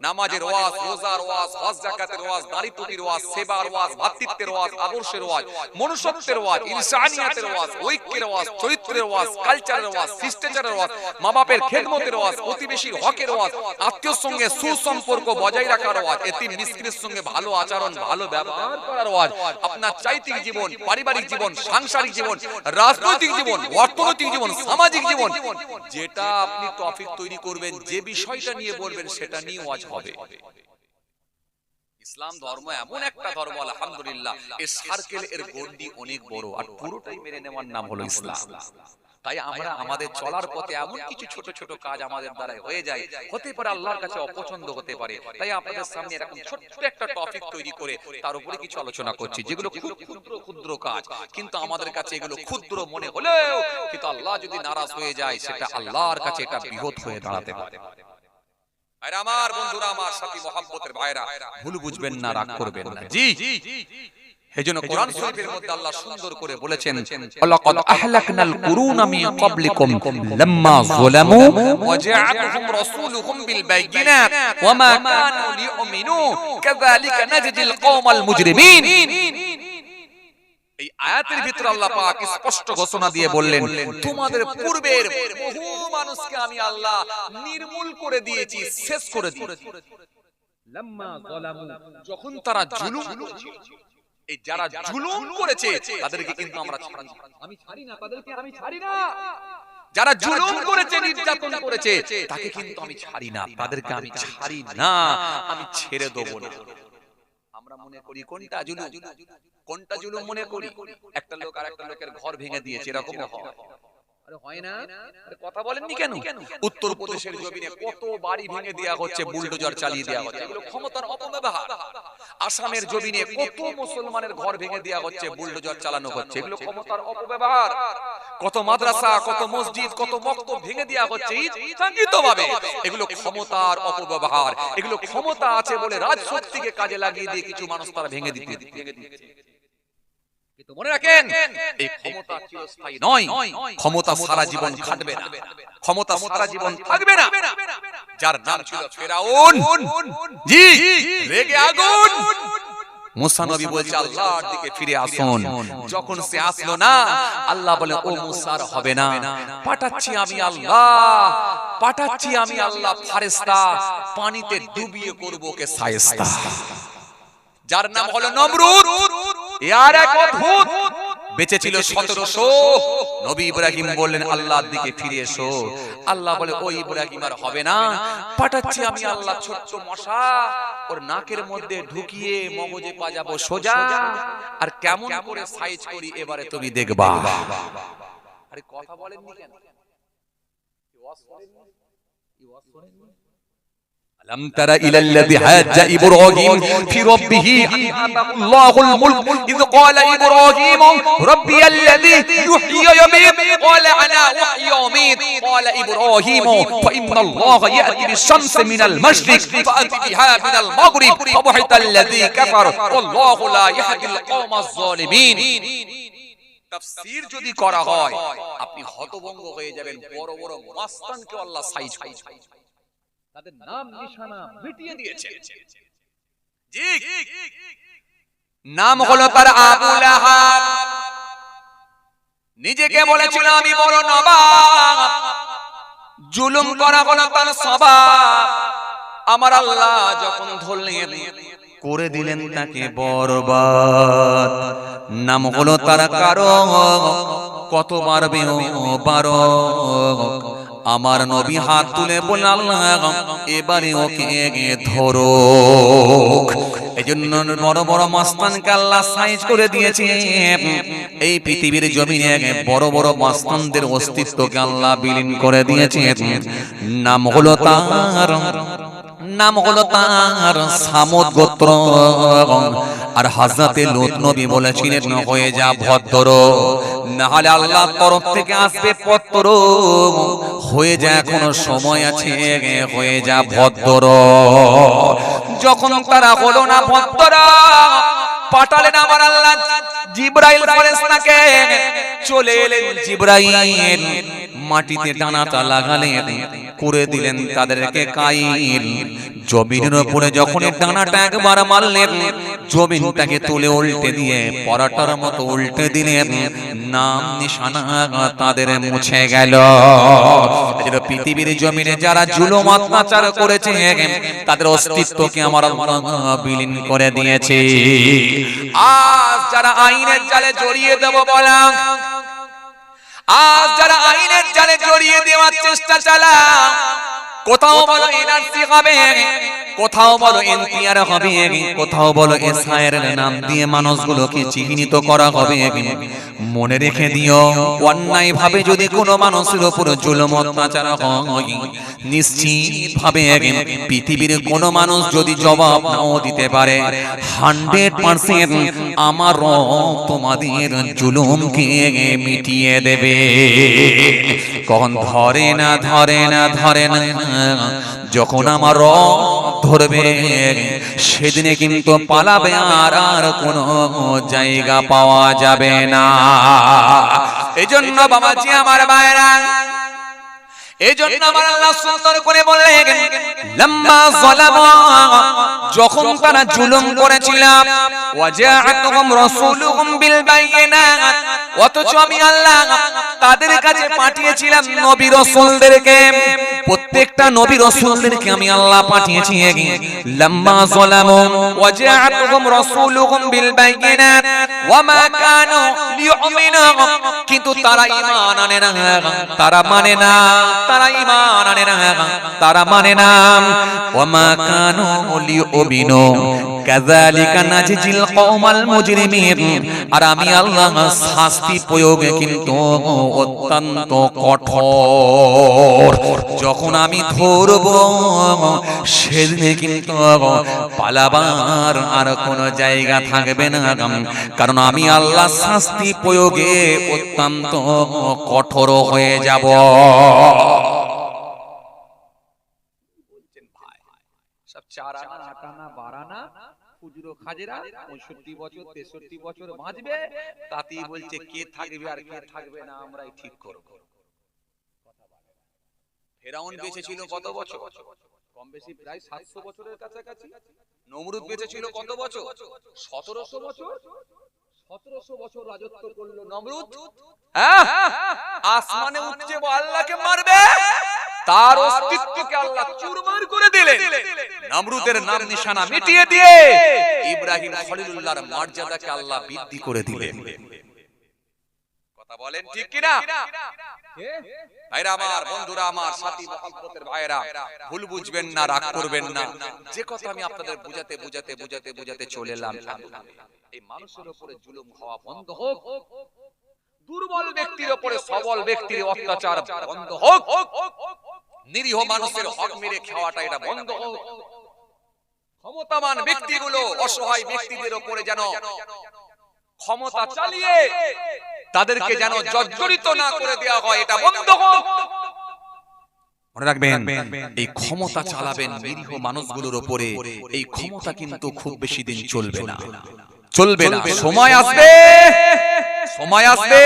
নামাজের ওয়াজ, রোজার ওয়াজ, হজ যাকাতের ওয়াজ, দাড়ি টুপির ওয়াজ, সেবার ওয়াজ, ভাতৃত্বের ওয়াজ, আদর্শের ওয়াজ, মনুষ্যত্বের ওয়াজ, ইনসানিয়াতের ওয়াজ, ঐক্যের ওয়াজ, চরিত্রের ওয়াজ, কালচারের ওয়াজ, শিষ্টাচারের ওয়াজ, মা বাপের খেদমতের ওয়াজ, প্রতিবেশীর হকের ওয়াজ, আত্মীয়র সঙ্গে সুসম্পর্ক বজায় রাখার ওয়াজ, এতিম মিসকিনের সঙ্গে ভালো আচরণ, ভালো ব্যবহার করার ওয়াজ, আপনার চারিত্রিক জীবন, পারিবারিক জীবন, সাংসারিক জীবন, রাজনৈতিক জীবন, অর্থনৈতিক জীবন, সামাজিক জীবন, যেটা আপনি টপিক তৈরি করবেন, যে বিষয়টা নিয়ে বলবেন, সেটা নিয়ে ওয়াজ হবে। ইসলাম ধর্ম এমন একটা ধর্ম, আলহামদুলিল্লাহ, এর সার্কেল, এর গন্ডি অনেক বড়, আর পুরোটাই মেনে নেওয়ার নাম হলো ইসলাম। তাই আমরা আমাদের চলার পথে এমন কিছু ছোট ছোট কাজ আমাদের দ্বারা হয়ে যায়, হতে পারে আল্লাহর কাছে অপছন্দ হতে পারে, তাই আপনাদের সামনে এরকম ছোট্ট একটা টপিক তৈরি করে তার উপরে কিছু আলোচনা করছি, যেগুলো খুব ক্ষুদ্র ক্ষুদ্র কাজ, কিন্তু আমাদের কাছে এগুলো ক্ষুদ্র মনে হলেও কিন্তু আল্লাহ যদি নারাজ হয়ে যায়, সেটা আল্লাহর কাছে এটা বৃহৎ হয়ে দাঁড়াতে পারে। আর আমার বন্ধুরা, আমার সাথী মহব্বতের ভাইরা, ভুল বুঝবেন না, রাগ করবেন না। জি, এজন্য কোরআন শরীফের মধ্যে আল্লাহ সুন্দর করে বলেছেন, লাকাদ আহলাকনাল কুরুনা মিন ক্বাবলিকুম লাম্মা যালামু ওয়া জাআতুহুম রাসূলুহুম বিল বাইয়িনাত ওয়া মা কানু লিউমিনু কাযালিকা নাজজিল কওমাল মুজরিমিন। এই আয়াতের ভিতরে আল্লাহ পাক স্পষ্ট ঘোষণা দিয়ে বললেন, তোমাদের পূর্বের বহু মানুষকে আমি আল্লাহ নির্মূল করে দিয়েছি, শেষ করে দিয়েছি। লাম্মা যালামু, যখন তারা জুলুম করেছে, এই যারা জুলুম করেছে তাদেরকে কিন্তু আমরা ছাড়ি না, আমি ছাড়ি না, তাদেরকে আমি ছাড়ি না। যারা জুলুম করেছে, নির্যাতন করেছে, তাকে কিন্তু আমি ছাড়ি না, তাদেরকে আমি ছাড়ি না, আমি ছেড়ে দেব না। আমরা মনে করি কোনটা জুলুম, কোনটা জুলুম মনে করি? একটা লোক আর একটা লোকের ঘর ভেঙে দিয়েছে, এরকম হয়? আরে হয় না? আরে কথা বলেননি কেন? উত্তর প্রদেশের জমিনে কত বাড়ি ভেঙে দেয়া হচ্ছে, বুলডোজার চালিয়ে দেয়া হচ্ছে, এগুলো ক্ষমতার অপব্যবহার। আসামের জমিনে কত মুসলমানের ঘর ভেঙে দেয়া হচ্ছে, বুলডোজার চালানো হচ্ছে, এগুলো ক্ষমতার অপব্যবহার। কত মাদ্রাসা, কত মসজিদ, কত মক্তব ভেঙে দেয়া হচ্ছে ইচ্ছাকৃতভাবে, এগুলো ক্ষমতার অপব্যবহার। এগুলো ক্ষমতা আছে বলে রাজশক্তিকে কাজে লাগিয়ে দিয়ে কিছু মানুষ তারা ভেঙে দিতে। কিন্তু মনে রাখেন, এই ক্ষমতা চিরস্থায়ী নয়, ক্ষমতা সারা জীবন খাটবে না, ক্ষমতা সারা জীবন থাকবে না। যার নাম ছিল ফেরাউন, জি, রেগে আগুন, মুসা নবী বলছে আল্লাহর দিকে ফিরে আসুন। যখন সে আসলো না, আল্লাহ বলে, ও মুসা আর হবে না, পাঠাচ্ছি আমি আল্লাহ, পাঠাচ্ছি আমি আল্লাহ ফেরেশতা, পানিতে ডুবিয়ে করব কে শায়েস্তা। যার নাম হলো নমরুদ। ইয়ার এক অদ্ভুত, বেঁচে ছিল 1700। নবী ইব্রাহিম বললেন আল্লাহর দিকে ফিরে এসো। আল্লাহ বলে, ও ইব্রাহিম আর হবে না, পাঠাচ্ছি আমি আল্লাহ ছোট্ট মশা, ওর নাকের মধ্যে ঢুকিয়ে মগজে পাজাবো সোজা, আর কেমন করে সাইজ করি এবারে তুমি দেখবা। আরে কথা বলেননি কেন? ألم تر إلى الذي حاج إبراهيم في ربه أن آتاه الله الملك إذ قال إبراهيم ربي الذي يحيي ويميت قال أنا أحيي وأميت قال إبراهيم فإن الله يأتي بالشمس من المشرق فأت بها من المغرب فبهت الذي كفر والله لا يهدي القوم الظالمين। তাফসীর যদি করা হয় আপনি হতভম্ব হয়ে যাবেন। বড় বড় মাস্তানকে আল্লাহ সাইজ করেছে, তাদের নাম নিশানা মিটিয়ে দিয়েছে। জি, নাম হলো তার আবু লাহাব। নিজেকে বলেছিল আমি বড় নবাব, জুলুম করা হলো তার স্বভাব। আমার আল্লাহ যখন ধরলেন, করে দিলেন তাকে বরবাদ। নাম হলো তার কারণ, কতবার বারো। আমার নবী হাত তুলে বললেন আল্লাহ এবারে ওকে ধরো। এজন্য বড় বড় মাস্তানকে আল্লাহ সাইজ করে দিয়েছে। এই পৃথিবীর জমিনে বড় বড় মাস্তানদের অস্তিত্বকে আল্লাহ বিলীন করে দিয়েছে। নাম হলো তার, নাম হলো তার সামুদ গোত্র। আর হযরতে লূত নবী বলেছিলেন হয়ে যা ভদ্র, না হলে আল্লাহর তরফ থেকে আসবে পত্র। হয়ে যা এখনো সময় আছে, হয়ে যা ভদ্র। যখন তারা হলো না ভদ্র, পাঠালেন আমার আল্লাহ জিবরাইল ফেরেশতাকে চলে এলেন। জিবরাইল মাটিতে ডানাটা লাগালেন, করে দিলেন তাদেরকে কাইল। জমিনের উপরে যখন ডানাটা একবার মারলেন, জমিনটাকে তুলে উল্টে দিয়ে পরাটার মতো উল্টে দিলেন, নাম নিশানা তাদের মুছে গেল। পৃথিবীর জমিনে যারা জুলুম অত্যাচার করেছে তাদের অস্তিত্বকে আমার আল্লাহ বিলীন করে দিয়েছে। আজ যারা আইনের জালে জড়িয়ে দেব বলা, আজ যারা আইনের জালে জড়িয়ে দেওয়ার চেষ্টা চালাও, কোথাও বলো এনআরসি হবে, কোথাও বলো এনপিআর হবে, কোথাও বলো এসআইআর এর নাম দিয়ে মানুষগুলোকে চিহ্নিত করা হবে, মনে রেখে দিও অন্যায় ভাবে যদি কোনো মানুষের উপর জুলুম অত্যাচার হয়, নিশ্চিত ভাবে পৃথিবীর কোনো মানুষ যদি জবাব নাও দিতে পারে, 100% আমার রব তোমাদের জুলুমকে মিটিয়ে দেবে। কখন ধরে না ধরে না ধরে না, যখন আমার রব ধরবে সেদিনে কিন্তু পালাবে আর আর কোনো জায়গা পাওয়া যাবে না। এজন্য বাবাজি আমার ভাইরা, এজন্য আমার আল্লাহ সুন্দর করে বললেন, লাম্মা যালামু, যখন তারা জুলুম করেছিল, ওয়াজাআতুহুম রাসূলুহুম বিল বাইয়িনাত, অথচ আমি আল্লাহ তাদের কাছে পাঠিয়েছিলাম নবী রাসূলদেরকে, প্রত্যেকটা নবী রাসূলদেরকে আমি আল্লাহ পাঠিয়েছি। লাম্মা যালামু ওয়াজাআতুহুম রাসূলুহুম বিল বাইয়িনাত ওয়া মা কানু লিউমিনু, কিন্তু তারা ঈমান আনে না, তারা মানে না, তারা ঈমান আনে না, তারা মানে না। ওয়া মা কানু লিউমিনু কাযালিকা নাজজিল কওমাল মুজরিমিন, আর আমি আল্লাহ শাস্তি প্রয়োগে কিন্তু অত্যন্ত কঠোর। যখন আমি ধরব সেদিনে কিন্তু পালাবার আর কোনো জায়গা থাকবে না, কারণ আমি আল্লাহ শাস্তি প্রয়োগে অত্যন্ত কঠোর হয়ে যাব। সব 4 আনা 8 আনা 12 আনা খুজরো খাজরা 65 বছর 63 বছর বাঁচবে, তাতেই বলছে কে থাকবে আর কে থাকবে না আমরাই ঠিক করব। ফেরাউন বেঁচে ছিল কত বছর? কম বেশি প্রায় 700 বছরের কাছাকাছি। নমরুদ বেঁচে ছিল কত বছর? 1700 বছর। 1700 বছর রাজত্ব করলো নমরুদ। আসমানে উঠছে আল্লাহকে মারবে, তার অস্তিত্বকে আল্লাহ চুরমার করে দিলেন। নমরুদের নাম নিশানা মিটিয়ে দিয়ে ইব্রাহিম খলিলুল্লাহর মর্যাদাকে আল্লাহ বৃদ্ধি করে দিলেন। কথা বলেন ঠিক কিনা? ভাইরা আমার, বন্ধুরা আমার, সাথী মহব্বতের ভাইরা, ভুল বুঝবেন না, রাগ করবেন না। যে কথা আমি আপনাদের বুঝাতে বুঝাতে বুঝাতে বুঝাতে চলে এলাম, এই মানুষের উপরে জুলুম হওয়া বন্ধ হোক, দুর্বল ব্যক্তির উপরে সবল ব্যক্তির অত্যাচার বন্ধ হোক, নিরীহ মানুষের হক মেরে খাওয়াটা এটা বন্ধ হোক, ক্ষমতাবান ব্যক্তিগুলো অসহায় ব্যক্তিদের উপরে যেন ক্ষমতা চালিয়ে তাদেরকে যেন জর্জরিত না করে দেওয়া হয়, এটা বন্ধ হোক। মনে রাখবেন, এই ক্ষমতা চালাবেন নিরীহ মানুষগুলোর উপরে, এই ক্ষমতা কিন্তু খুব বেশি দিন চলবে না, চলবে না। সময় আসবে, সময় আসবে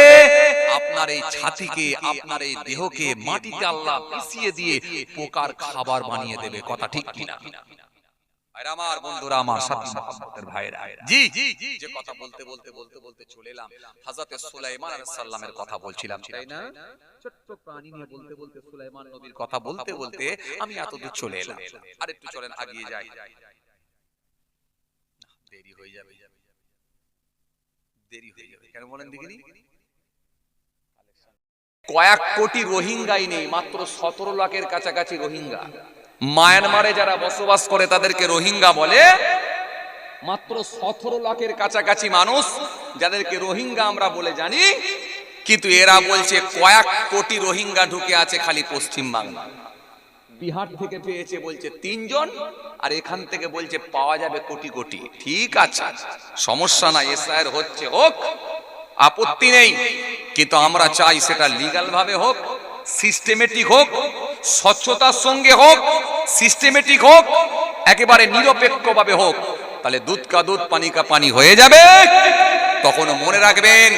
আপনার এই ছাতিকে, আপনার এই দেহকে মাটিতে আল্লাহ মিশিয়ে দিয়ে পোকার খাবার বানিয়ে দেবে। কথা ঠিক কিনা? ভাইরা আমার, বন্ধুরা আমার, সাথী মহব্বতের ভাইরা, জি যে কথা বলতে বলতে বলতে বলতে চলে এলাম হযরত সুলাইমান আলাইহিস সালামের কথা বলছিলাম, তাই না? ছোট্ট প্রাণী নিয়ে বলতে বলতে সুলাইমান নবীর কথা বলতে বলতে আমি এতদূর চলে এলাম। আর একটু চলেন এগিয়ে যাই, দেরি হয়ে যাবে, দেরি হয়ে যাবে কেন বলেন দেখিনি? কয়েক কোটি রোহিঙ্গাই নেই, মাত্র 17 লাখের কাছাকাছি রোহিঙ্গা। মায়ানমারে যারা বসবাস করে তাদেরকে রোহিঙ্গা বলে। মাত্র 17 লাখের কাছাকাছি মানুষ যাদেরকে রোহিঙ্গা আমরা বলে জানি, কিন্তু এরা বলছে কয়েক কোটি রোহিঙ্গা ঢুকে আছে খালি পশ্চিম বাংলা। বিহার থেকে পেয়েছে বলছে 3 জন, আর এখান থেকে বলছে পাওয়া যাবে কোটি কোটি। ঠিক আছে, সমস্যা নাই, এসআইআর হচ্ছে, হোক, আপত্তি নেই, কিন্তু আমরা চাই সেটা লিগ্যাল ভাবে হোক, সিস্টেমেটিক হোক, স্বচ্ছতার সঙ্গে হোক, সিস্টেমেটিক হোক, একেবারে নিরপেক্ষ ভাবে হোক। তাহলে দুধ কা দুধ পানি কা পানি হয়ে যাবে, তখন মনে রাখবেন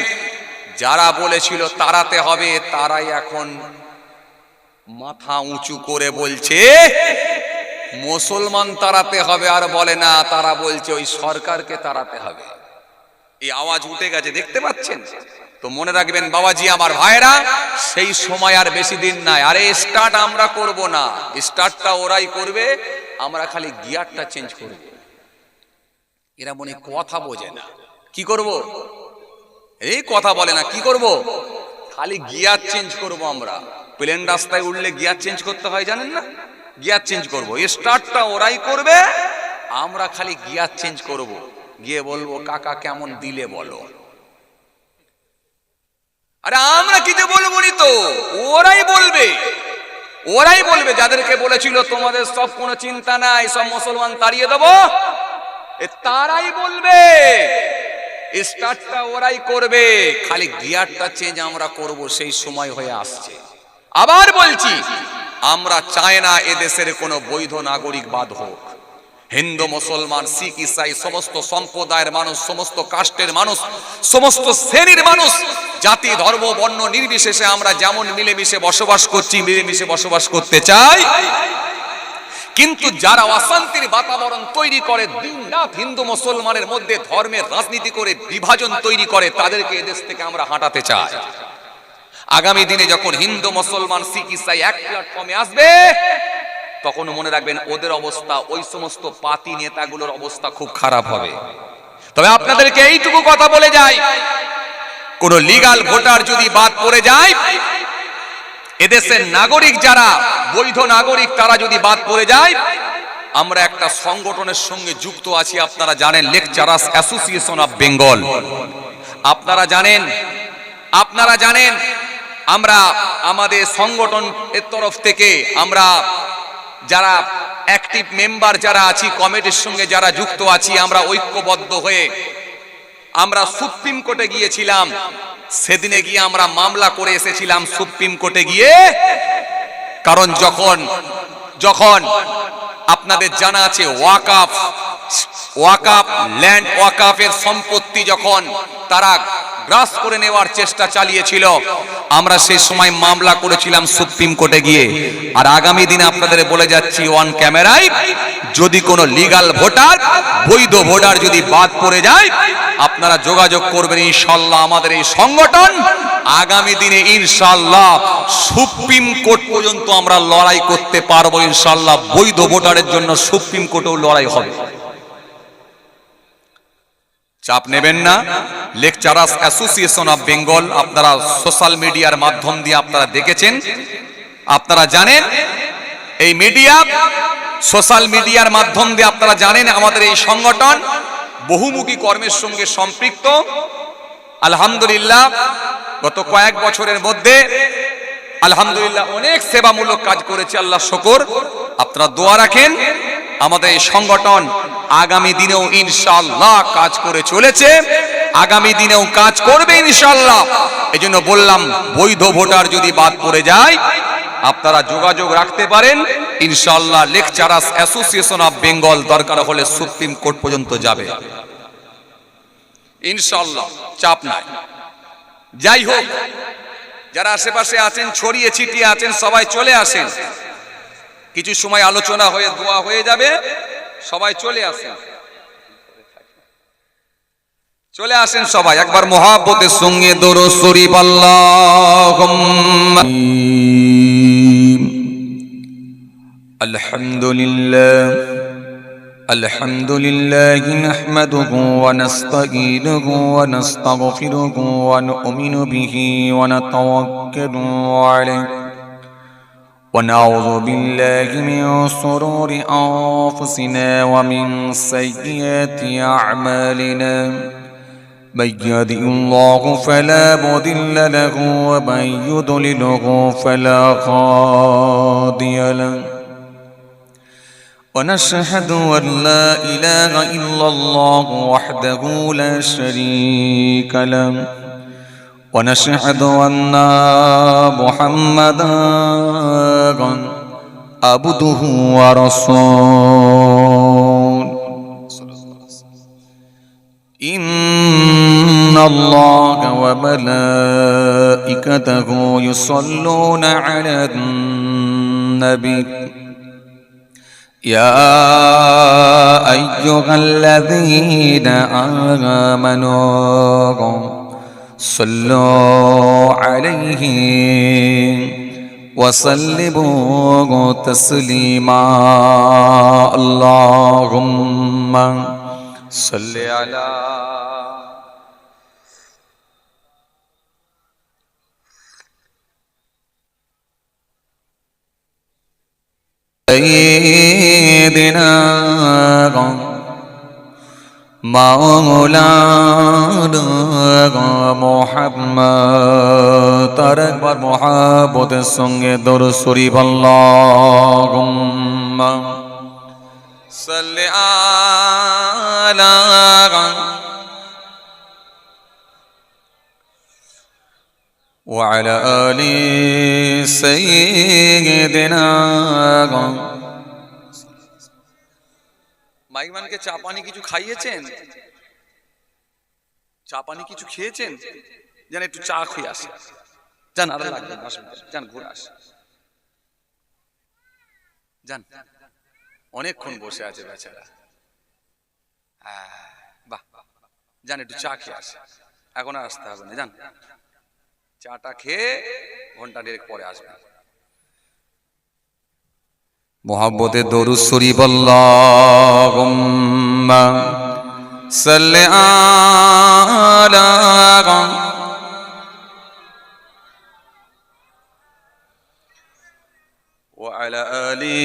যারা বলেছিল তাড়াতে হবে তারাই এখন মাথা উঁচু করে বলছে মুসলমান তাড়াতে হবে, আর বলে না, তারা বলছে ওই সরকারকে তাড়াতে হবে। এই আওয়াজ উঠে গেছে, দেখতে পাচ্ছেন তো? মনে রাখবেন বাবাজি আমার ভাইরা, সেই সময় আর বেশি দিন নাই। আরে স্টার্ট আমরা করব না, স্টার্টটা ওরাই করবে, আমরা খালি গিয়ারটা চেঞ্জ করব। এরা মনে কথা বোঝে না, কি করব? এই কথা বলে না, কি করব? খালি গিয়ার চেঞ্জ করব আমরা। প্লেন রাস্তায় উঠলে গিয়ার চেঞ্জ করতে হয়, জানেন না? গিয়ার চেঞ্জ করব, স্টার্টটা ওরাই করবে, আমরা খালি গিয়ার চেঞ্জ করব। গিয়ে বলবো কাকা কেমন দিলে বলো। আরে আমরা কিছু বলবো নি তো, ওরাই বলবে, ওরাই বলবে। যাদেরকে বলেছিল তোমাদের সব কোনো চিন্তা নাই, সব মুসলমান তাড়িয়ে দেবো, তারাই বলবে, স্টার্টটা ওরাই করবে, খালি গিয়ারটা চেঞ্জ আমরা করব। সেই সময় হয়ে আসছে। আবার বলছি, আমরা চাই না এদেশের কোনো বৈধ নাগরিক বাদ হোক। হিন্দু, মুসলমান, শিখ, ইসাই, সমস্ত সম্প্রদায়ের মানুষ, সমস্ত কাস্টের মানুষ, সমস্ত শ্রেণীর মানুষ, জাতি, ধর্ম, বর্ণ নির্বিশেষে আমরা যেমন মিলেমিশে বসবাস করছি, মিলেমিশে বসবাস করতে চাই। কিন্তু যারা অশান্তির বাতাবরণ তৈরি করে, দিনরাত হিন্দু মুসলমানের মধ্যে ধর্মের রাজনীতি করে বিভাজন তৈরি করে, তাদেরকে এদেশ থেকে আমরা হটাতে চাই। আগামী দিনে যখন হিন্দু, মুসলমান, শিখ, ইসাই এক প্ল্যাটফর্মে আসবে, তখন মনে রাখবেন ওদের অবস্থা, ওই সমস্ত পাতি নেতাগুলোর অবস্থা খুব খারাপ হবে। তবে আপনাদেরকে এইটুকু কথা বলে যাই, কোন লিগ্যাল ভোটার যদি বাদ পড়ে যায়, এদেশের নাগরিক যারা বৈধ নাগরিক তারা যদি বাদ পড়ে যায়, আমরা একটা সংগঠনের সঙ্গে যুক্ত আছি, আপনারা জানেন, লেকচারার্স অ্যাসোসিয়েশন অফ বেঙ্গল। আপনারা জানেন আমরা আমাদের সংগঠনের তরফ থেকে আমরা যারা অ্যাক্টিভ মেম্বার যারা আছি, কমিটির সঙ্গে যারা যুক্ত আছি, আমরা ঐক্যবদ্ধ হয়ে আমরা সুপ্রিম কোর্টে গিয়েছিলাম। সেদিনে গিয়ে আমরা মামলা করে এসেছিলাম সুপ্রিম কোর্টে গিয়ে। কারণ যখন আপনাদের জানা আছে ওয়াকাফ ল্যান্ড ওয়াকাফের সম্পত্তি যখন তারা গ্রাস করে নেওয়ার চেষ্টা চালিয়েছিল, আমরা সেই সময় মামলা করেছিলাম সুপ্রিম কোর্টে গিয়ে। আর আগামী দিনে আপনাদের বলে যাচ্ছি অন ক্যামেরায়, যদি কোনো লিগ্যাল ভোটার, বৈধ ভোটার যদি বাদ পড়ে যায়, আপনারা যোগাযোগ করবেন। ইনশাআল্লাহ আমাদের এই সংগঠন আগামী দিনে ইনশাআল্লাহ সুপ্রিম কোর্ট পর্যন্ত আমরা লড়াই করতে পারবো। ইনশাআল্লাহ বৈধ ভোটারের জন্য সুপ্রিম কোর্টেও লড়াই হবে। চাপ নেবেন না। লেকচারার্স অ্যাসোসিয়েশন অফ বেঙ্গল, আপনারা সোশ্যাল মিডিয়ার মাধ্যম দিয়ে আপনারা দেখেছেন, আপনারা জানেন, এই মিডিয়া, সোশ্যাল মিডিয়ার মাধ্যম দিয়ে আপনারা জানেন আমাদের এই সংগঠন বহুমুখী কর্মের সঙ্গে সম্পৃক্ত। আলহামদুলিল্লাহ গত কয়েক বছরের মধ্যে আলহামদুলিল্লাহ অনেক সেবামূলক কাজ করেছে, আল্লাহ শুকর। আপনারা দোয়া রাখেন, আমাদের এই সংগঠন আগামী দিনেও ইনশাআল্লাহ কাজ করে চলেছে, আগামী দিনেও কাজ করবে ইনশাআল্লাহ। এজন্য বললাম, বৈধ ভোটার যদি বাদ পড়ে যায়, আপনারা যোগাযোগ রাখতে পারেন। ইনশাআল্লাহ লেকচারার্স অ্যাসোসিয়েশন অফ বেঙ্গল দরকার হলে সুপ্রিম কোর্ট পর্যন্ত যাবে ইনশাআল্লাহ, চাপ নাই। যাই হোক, যারা আশেপাশে আছেন, ছড়িয়ে ছিটিয়ে আছেন, সবাই চলে আসেন। কিছু সময় আলোচনা হয়ে দোয়া হয়ে যাবে, সবাই চলে আসেন, চলে আসেন সবাই। একবার মহব্বতের সঙ্গে দরুদ শরীফ আল্লাহুম্মা আলহামদুলিল্লাহ আলহামদুলিল্লাহি নাহমাদুহু ওয়া নাস্তাঈনুহু ওয়া নাস্তাগফিরুহু ওয়া নু'মিনু বিহি ওয়া নাতাওয়াক্কালু আলাইহি ونعوذ بالله من شرور أنفسنا ومن سيئات أعمالنا من يهده الله فلا مضل له ومن يضلله فلا هادي له ونشهد أن لا إله إلا الله وحده لا شريك له ونشهد أن محمدا عبده ورسوله إن الله وملائكته يصلون على النبي يا أيها الذين آمنوا صلوا عليه وسلموا تسليما اللهم صل على سيدنا مولانا محمد তার একবার মহাব্বতের সঙ্গে দরুদ শরীফ আল্লাহুম্মা সাল্লি আলা ওয়া আলা আলি সাইয়্যিদিনা মাইকমানকে চা পানি কিছু খাইয়েছেন? চা পানি কিছু খেয়েছেন? যেন একটু চা খেয়ে আসে। যান, আর লাগবে না, যান ঘুরে আসে, যান। অনেকক্ষণ বসে আছে বেচারা। বাহ, যান একটু চা খেয়ে আসে, এখন আর আসতে হবে না, যান। চাটা খেয়ে ঘন্টা দেড়েক পরে আসবে। মোহাব্বতে দরুদ শরীফ আল্লাহুম্মা সাল্লি আলা ওয়া আলা আলি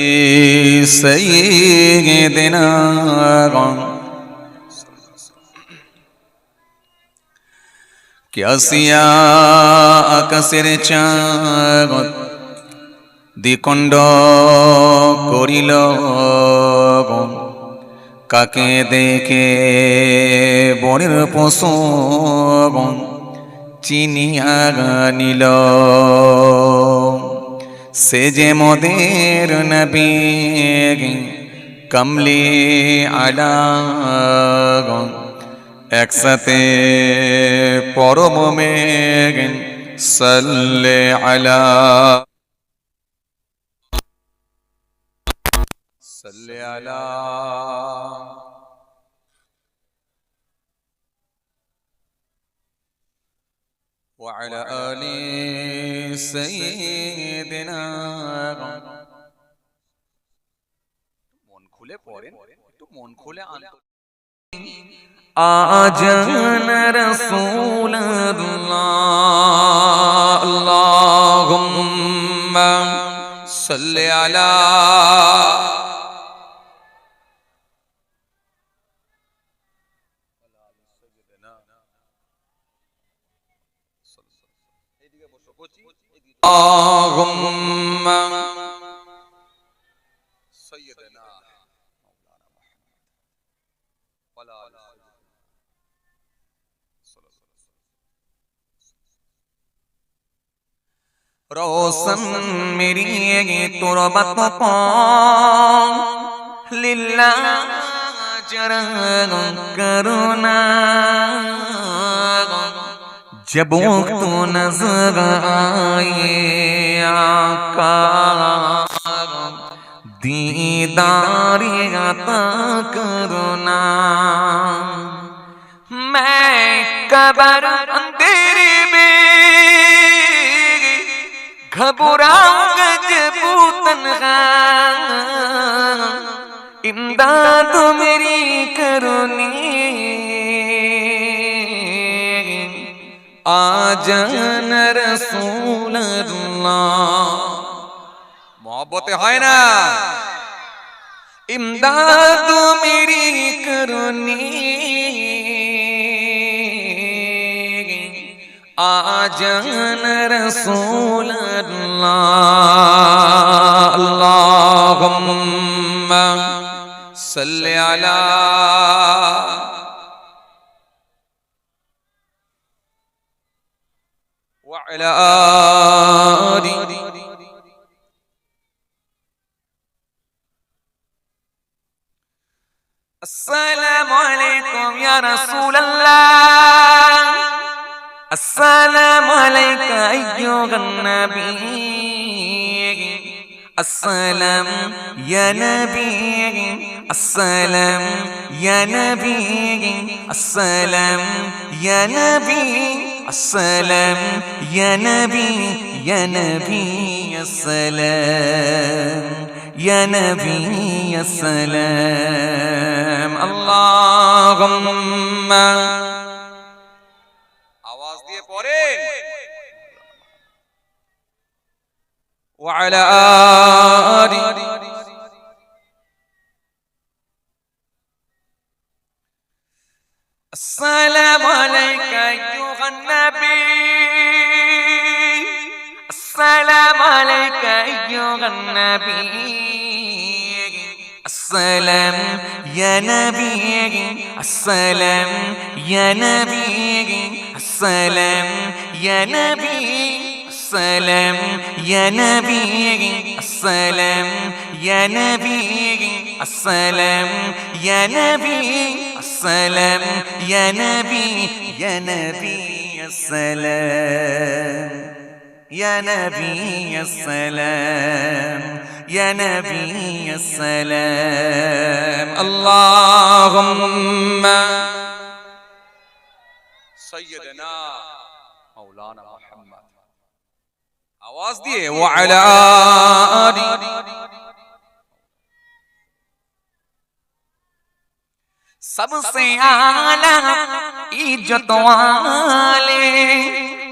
সাইয়্যিদিনা। কিয়াসিয়া আকাশের চাঁদ দ্বিখণ্ড করিল, কাকে দেখে বনের পশু চিনিয়া নিল। সে যে মোদের নবী কমলি আলা, একসাথে পরম মেঘ সাল্লে আলা সাল্লে আলা ওয়া আলা আলি সাইয়্যিদিনা। মন খুলে পড়েন, একটু মন খুলে আজান রাসূলুল্লাহ আল্লাহুম্মা সাল্লি আলা আল্লাহুম্মা সাইয়্যিদিনা रोशन मेरी तुरबत पा लिल्ला जरा करुणा, जब वक्त नजर आए आका दीदार अता करुणा। मैं कबर अंधेरे में घबराऊंगा जब तन्हा, इमदाद मेरी करुणी आजान रसूल अल्लाह। मोहब्बतें है ना, इमदाद मेरी करुणी आजान रसूल अल्लाह। अल्लाहुम्मा सल्ली अला व अला आलि। अस्सलामु अलैकुम या रसूल अल्लाह। আসসালামু আলাইকা আইয়ুহান নবী আসসালাম ইয়া নবী আসসালাম ইয়া নবী আসসালাম ইয়া নবী আসসালাম ইয়া নবী ইয়া নবী আসসালাম ইয়া নবী আসসালাম আল্লাহুম্মা আওয়াজ দিয়ে পড়েন وعلى آل السلام عليك أيها النبي السلام عليك أيها النبي السلام يا نبي السلام يا نبي السلام يا نبي السلام يا نبي السلام يا نبي السلام يا نبي السلام يا نبي يا نبي السلام يا نبي السلام يا نبي السلام اللهم سيدنا مولانا محمد আওয়াজ দিয়ে وعلى آل सबसे आला इज्जत वाले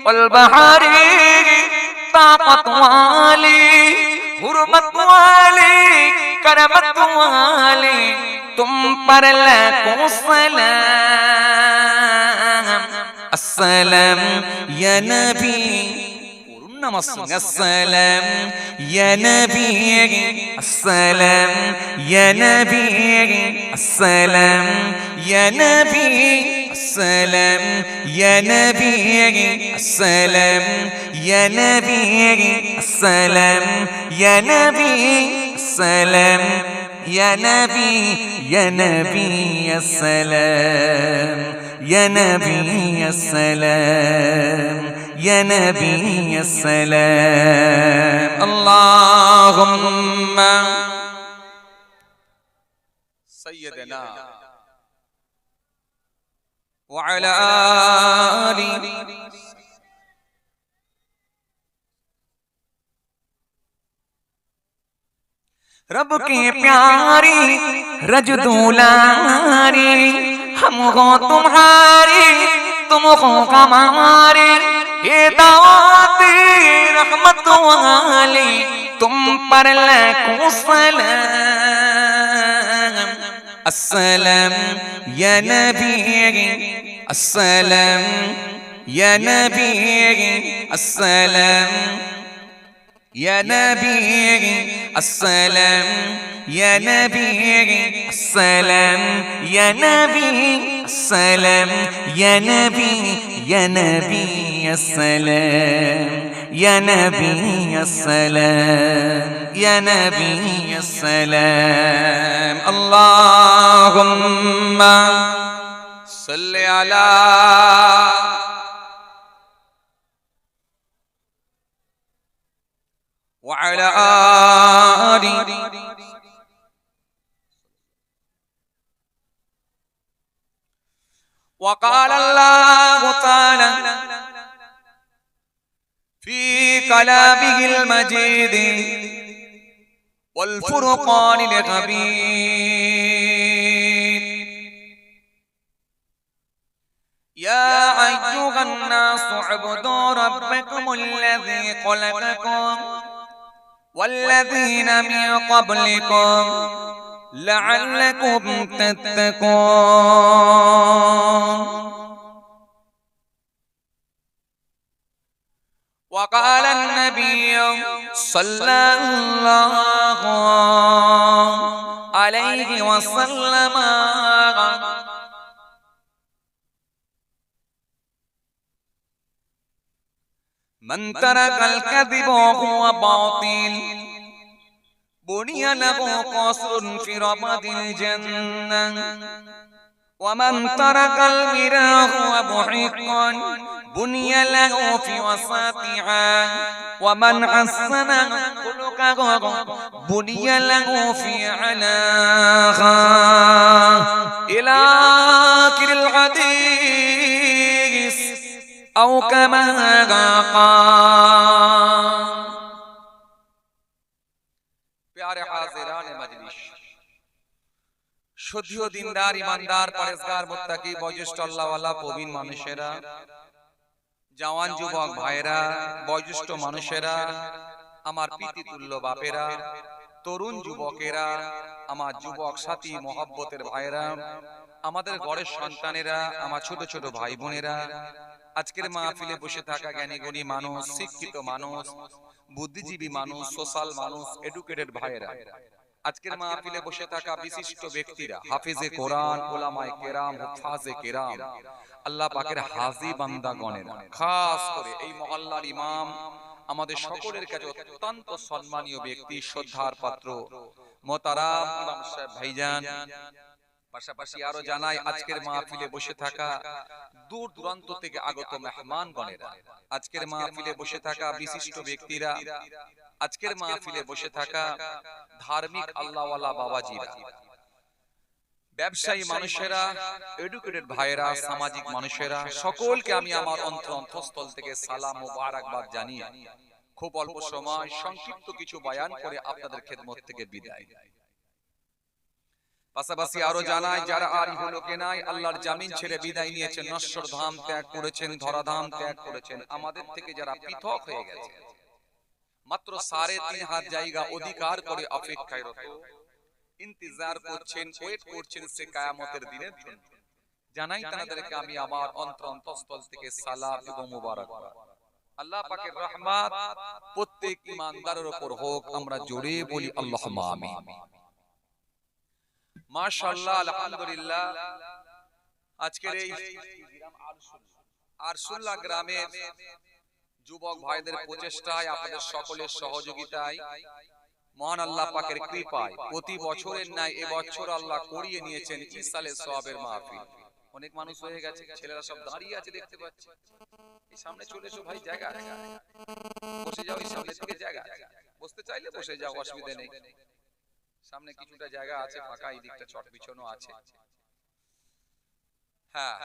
पलबहारे ताकत वाले हुर्मत वाले करमत वाले तुम पर लाखों सलाम अस्सलाम या नबी السلام يا نبي السلام يا نبي السلام يا نبي السلام يا نبي السلام يا نبي السلام يا نبي السلام يا نبي يا نبي السلام يا نبي السلام يا نبي السلام اللهم سيدنا وعلى آل रब के प्यारी रजदुलारी हम हो तुम्हारी तुम हो हमारे ये दावत रहमत वाली तुम पर लाखों सलाम अस्सलाम या नबी अस्सलाम या नबी अस्सलाम يا نبي السلام يا نبي السلام يا نبي السلام يا نبي يا نبي السلام يا نبي السلام يا نبي السلام اللهم صل على وعلى آل وقال الله تعالى في كلامه المجيد والفرقان الحميد يا أيها الناس اعبدوا ربكم الذي خلقكم والذين من قبلكم لعلكم تتقون وقال النبي صلى الله عليه وسلم من ترك الكذب وهو باطل بني له قصر في ربض الجنة ومن ترك الميراث ومحقا بني له في وسطها ومن حسن خلقه بني له في علاها إلى آخر الحديث أو كما قال प्यारे हाज़िरान मजलिस शुद्धियो दीनदार ईमानदार परहेजगार मुत्ताकी बयोज्येष्ठ আল্লাহওয়ালা প্রবীণ মানুষেরা জওয়ান যুবক ভাইরা বয়োজ্যেষ্ঠ মানুষেরা আমার পিতৃতুল্য বাপেরা তরুণ যুবকেরা আমার যুবক সাথী মহব্বতের ভাইরা আমাদের ঘরের সন্তানেরা আমার ছোট ছোট ভাই বোনেরা আজকের মাহফিলে বসে থাকা জ্ঞানী গুণী মানুষ শিক্ষিত মানুষ বুদ্ধিজীবী মানুষ সোশ্যাল মানুষ এডুকেটেড ভাইরা আজকের মাহফিলে বসে থাকা বিশিষ্ট ব্যক্তিরা হাফেজে কোরআন উলামায়ে কেরাম হুফাজে কেরাম আল্লাহ পাকের হাজী বান্দাগণেরা খাস করে এই মহল্লার ইমাম আমাদের সকলের কাছে অত্যন্ত সম্মানীয় ব্যক্তি শ্রদ্ধার পাত্র মোহতারাম ইমাম সাহেব ভাইজান পাশাপাশি আরো জানাই আজকের মাহফিলে বসে থাকা দূর দূরান্ত থেকে আগত মেহমানগণেরা আজকের মাহফিলে বসে থাকা বিশিষ্ট ব্যক্তিরা আজকের মাহফিলে বসে থাকা ধার্মিক আল্লাহওয়ালা বাবাজিরা ব্যবসায়ী মানুষেরা এডুকেটেড ভাইরা সামাজিক মানুষেরা সকলকে আমি আমার অন্তঃস্থল থেকে সালাম ও মুবারকবাদ জানিয়ে খুব অল্প সময় সংক্ষিপ্ত কিছু বয়ান করে আপনাদের খেদমত থেকে বিদায় পাশাপাশি আরো জানাই যারা আর ইহলোকে নাই আল্লাহর জামিন ছেড়ে বিদায় নিয়েছেন নশ্বর ধাম ত্যাগ করেছেন ধরাধাম ত্যাগ করেছেন আমাদের থেকে যারা পৃথক হয়ে গেছে মাত্র ৩.৫ হাত জায়গা অধিকার করে অপেক্ষায় রত ইন্তজার করছেন ওয়েট করছেন সে কিয়ামতের দিনের জন্য জানাই তাদেরকে আমি আমার অন্তঃস্থল থেকে সালাম এবং মুবারকবাদ আল্লাহ পাকের রহমত প্রত্যেক ঈমানদারের উপর হোক আমরা জোরে বলি আল্লাহুম্মা আমিন মাশাআল্লাহ আলহামদুলিল্লাহ আজকের এই আরসুল্লাহ গ্রামের যুবক ভাইদের প্রচেষ্টায় আপনাদের সকলের সহযোগিতায় মহান আল্লাহ পাকের কৃপায় প্রতি বছরের ন্যায় এবছর আল্লাহ করিয়ে নিয়েছেন ইসালে সওয়াবের মাহফিল অনেক মানুষ হয়ে গেছে ছেলেরা সব দাঁড়িয়ে আছে দেখতে পাচ্ছি এই সামনে চলে এসো ভাই জায়গা আছে বসে যাও এই সামনে থেকে জায়গা আছে বসতে চাইলে বসে যাও অসুবিধা নেই সামনে কিছুটা জায়গা আছে ফাঁকা এই দিকটা চট বিছানো আছে হ্যাঁ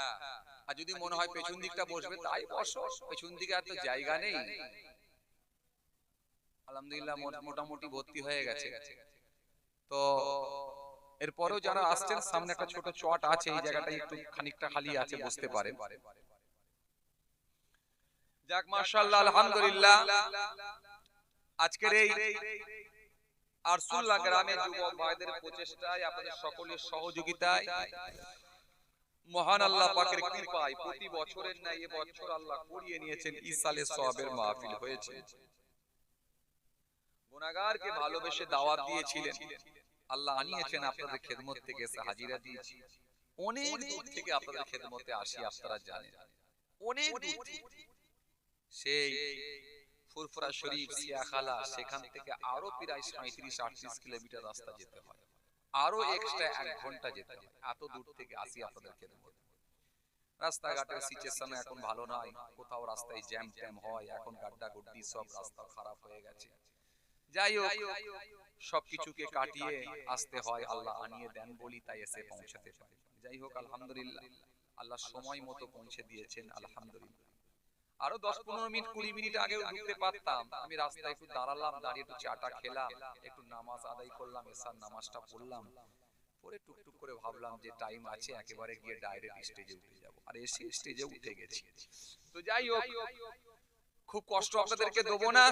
আর যদি মনে হয় পেছন দিকটা বসবে তাই বসো পেছন দিকে এত জায়গা নেই আলহামদুলিল্লাহ মোটামুটি ভর্তি হয়ে গেছে তো এরপরেও যারা আসছেন সামনে একটা ছোট চট আছে এই জায়গাটা একটু খানিকটা খালি আছে বসতে পারেন যাক মাশাআল্লাহ আলহামদুলিল্লাহ আজকের এই আরসুল্লাহ গ্রামের যুবক ভাইদের প্রচেষ্টায় আপনাদের সকলের সহযোগিতায় মহান আল্লাহ পাকের কৃপায় প্রতি বছরের ন্যায় এবছর আল্লাহ করিয়ে নিয়েছেন ইসালে সওয়াবের মাহফিল হয়েছে গুনাহগারকে ভালোবেসে দাওয়াত দিয়েছিলেন আল্লাহ আনিয়েছেন আপনাদের খেদমত থেকে এসে হাজিরা দিয়েছি অনেক দূর থেকে আপনাদের খেদমতে আসি আপনারা জানেন অনেক দূর সেই ফুরফুরা শরীফ সিয়াখালা সেখান থেকে আরো প্রায় ৩৭-৩৮ কিলোমিটার রাস্তা যেতে হয় আরো এক্সট্রা 1 ঘন্টা যেতে হয় এত দূর থেকে আসি আপনাদের খেদমতে রাস্তাঘাটের সিচুয়েশন এখন ভালো নয় কোথাও রাস্তায় জ্যাম ট্যাম হয় এখন গাড্ডা গুড্ডি সব রাস্তা খারাপ হয়ে গেছে যাই হোক সবকিছুকে কাটিয়ে আসতে হয় আল্লাহ আনিয়ে দেন বলি তাই এসে পৌঁছাতে পারি যাই হোক আলহামদুলিল্লাহ আল্লাহ সময় মতো পৌঁছে দিয়েছেন আলহামদুলিল্লাহ আরো 10-15 মিনিট 20 মিনিট আগেও ঢুকতে পারতাম আমি রাস্তায় একটু দাঁড়ালাম দাঁড়িয়ে একটু চাটা খেলাম একটু নামাজ আদায় করলাম এশার নামাজটা পড়লাম পরে টুকটুক করে ভাবলাম যে টাইম আছে একেবারে গিয়ে ডাইরেক্ট স্টেজে উঠে যাব আর এসে স্টেজে উঠে গেছি তো যাই হোক খুব কষ্ট আপনাদেরকে দেব না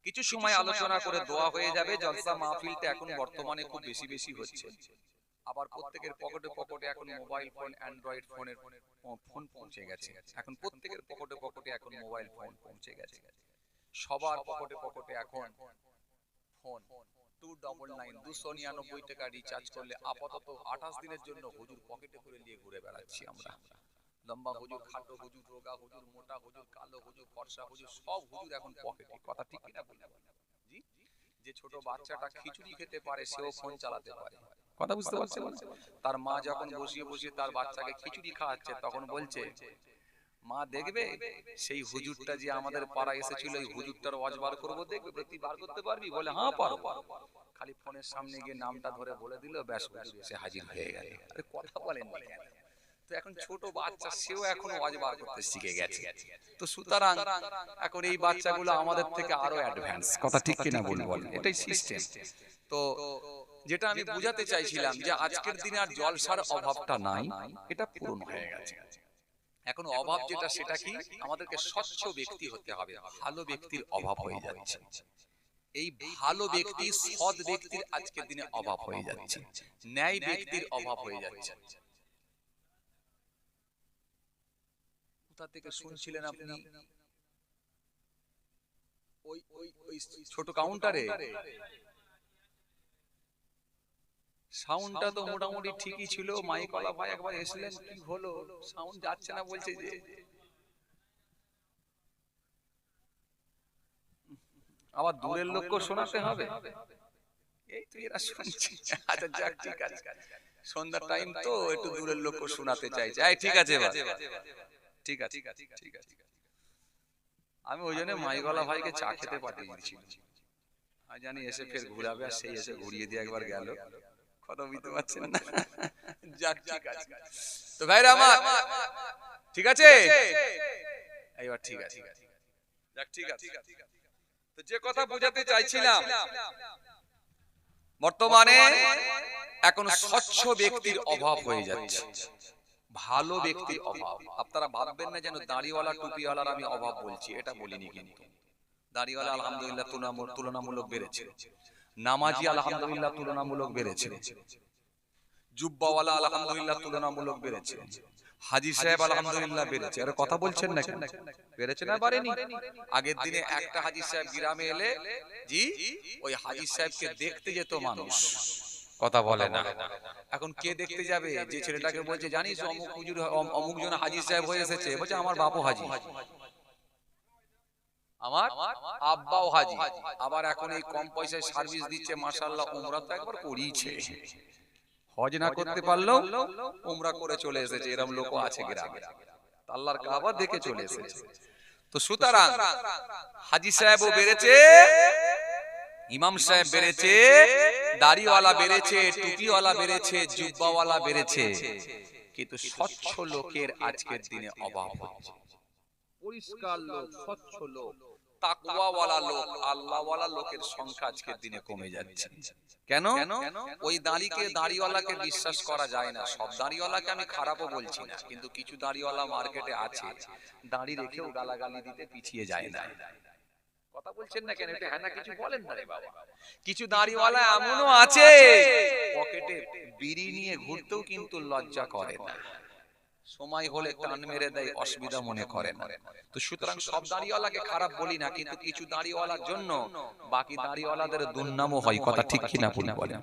কিছু সময় আলোচনা করে দোয়া হয়ে যাবে জলসা মাহফিলটা এখন বর্তমানে খুব বেশি বেশি হচ্ছে আবার প্রত্যেকের পকেটে পকেটে এখন মোবাইল ফোন অ্যান্ড্রয়েড ফোনের ফোন পৌঁছে গেছে এখন প্রত্যেকের পকেটে পকেটে এখন মোবাইল ফোন পৌঁছে গেছে সবার পকেটে পকেটে এখন ফোন 299 টাকা রিচার্জ করলে আপাতত 28 দিনের জন্য হুজুর পকেটে করে নিয়ে ঘুরে বেড়াচ্ছি আমরা লম্বা হুজুর খাটো হুজুর রোগা হুজুর মোটা হুজুর কালো হুজুর ফর্সা হুজুর সব হুজুর এখন পকেটে কথা ঠিক কিনা বলুন জি যে ছোট বাচ্চাটা খিচুড়ি খেতে পারে সেও ফোন চালাতে পারে কথা বুঝতে পারছেন? তার মা যখন বসিয়ে বসিয়ে তার বাচ্চাকে খিচুড়ি খাওয়াচ্ছে তখন বলছে, মা দেখবে সেই হুজুরটা যে আমাদের পাড়ায় এসেছিল, এই হুজুরটার ওয়াজ বার করবো, দেখবে তুই বার করতে পারবি? বলে হ্যাঁ পারবো। খালি ফোনের সামনে গিয়ে নামটা ধরে বলে দিল, ব্যাস হুজুর এসে হাজির হয়ে গেল। আরে কথা বলেন না কেন? তো এখন ছোট বাচ্চা, সেও এখন ওয়াজ বার করতে শিখে গেছে। তো সুতরাং এখন এই বাচ্চাগুলো আমাদের থেকে আরো অ্যাডভান্স, কথা ঠিক কিনা বলুন? এটাই সিস্টেম। তো যেটা আমি বুঝাতে চাইছিলাম যে আজকের দিনে আর জলসার অভাবটা নাই, এটা পূরণ হয়ে গেছে। এখন অভাব যেটা, সেটা কি? আমাদেরকে স্বচ্ছ ব্যক্তি হতে হবে। ভালো ব্যক্তির অভাব হয়ে যাচ্ছে। এই ভালো ব্যক্তি, সৎ ব্যক্তির আজকের দিনে অভাব হয়ে যাচ্ছে, ন্যায় ব্যক্তির অভাব হয়ে যাচ্ছে। কোথা থেকে শুনছিলেন আপনি? ওই ছোট কাউন্টারে সাউন্ডটা তো মোটামুটি ঠিকই ছিল। মাইকওয়ালা ভাই একবার এসলেন, কি হলো সাউন্ড যাচ্ছে না, বলছে যে আবার দূরের লোককে শোনাতে হবে। এই তো এরা শুনছে। আচ্ছা যাক, ঠিক আছে, সন্ধ্যার টাইম তো একটু দূরের লোককে শোনাতে চাইছে। এই ঠিক আছে, ঠিক আছে, ঠিক আছে। আমি ওই জন্য মাইকওয়ালা ভাইকে চা খেতে পাঠিয়ে দিয়েছি। আমি জানি এসে ফের ঘুরাবে, আর সেই এসে ঘুরিয়ে দিয়ে একবার গেল। কথা বুঝতে পারছেন না? যাক, ঠিক আছে। তো ভাইরা আমার, ঠিক আছে, এইবার ঠিক আছে, যাক, ঠিক আছে। তো যে কথা বোঝাতে চাইছিলাম, বর্তমানে এখন স্বচ্ছ ব্যক্তির অভাব হয়ে যাচ্ছে, ভালো ব্যক্তির অভাব। আপনারা ভাববেন না যেন দাড়িওয়ালা টুপিওয়ালার আমি অভাব বলছি, এটা বলিনি। কিন্তু দাড়িওয়ালা আলহামদুলিল্লাহ তুলনামূলক বেড়েছে, নামাজি আলহামদুলিল্লাহ তুলনামূলক বেড়েছে, জুব্বাওয়ালা আলহামদুলিল্লাহ তুলনামূলক বেড়েছে, হাজী সাহেব আলহামদুলিল্লাহ বেড়েছে। আর কথা বলছেন না কেন? বেড়েছে না বাড়েনি? আগের দিনে একটা হাজী সাহেব গ্রামে এলে, জি, ওই হাজী সাহেবকে দেখতে যেত মানুষ, কথা বলে না। এখন কে দেখতে যাবে? যে ছেলেটাকে বলছে জানিস অমুক হুজুর, অমুক জন হাজী সাহেব হয়ে এসেছে, বলছে আমার বাপও হাজী, আমার আব্বাও হাজী। আবার এখন এই কম পয়সায় সার্ভিস দিচ্ছে, মাশাআল্লাহ, উমরা তো একবার করিয়েছে, হজ না করতে পারলেও উমরা করে চলে এসেছে। এরকম লোকও আছে গ্রামে, আল্লাহর কাবা দেখে চলে এসেছে। তো সুতরাং হাজী সাহেবও বেড়েছে, ইমাম সাহেব বেড়েছে, দাড়িওয়ালা বেড়েছে, টুপিওয়ালা বেড়েছে, জুব্বাওয়ালা বেড়েছে, কিন্তু স্বচ্ছ লোকের আজকের দিনে অভাব হচ্ছে। পরিষ্কার লোক, স্বচ্ছ লোক, তাকওয়াওয়ালা লোক, আল্লাহওয়ালা লোকের সংখ্যা আজকের দিনে কমে যাচ্ছে। কেন? ওই দাড়িওয়ালাকে বিশ্বাস করা যায় না। সব দাড়িওয়ালাকে আমি খারাপও বলছি না, কিন্তু কিছু দাড়িওয়ালা মার্কেটে আছে, দাড়ি রেখেও গালাগালি দিতে পিছিয়ে যায় না। কথা বলছেন না কেন? এটা হ্যাঁ না কিছু বলেন না রে বাবা। কিছু দাড়িওয়ালা এমনও আছে, পকেটে বিড়ি নিয়ে ঘুরতেও কিন্তু লজ্জা করে না, সময় হলে টান মেরে দেয়, অসুবিধা মনে করে না। তো সুতরাং সব দাড়িওয়ালাকে খারাপ বলি না, কিন্তু কিছু দাড়িওয়ালার জন্য বাকি দাড়িওয়ালাদের দুর্নামও হয়, কথা ঠিক কিনা বলেন?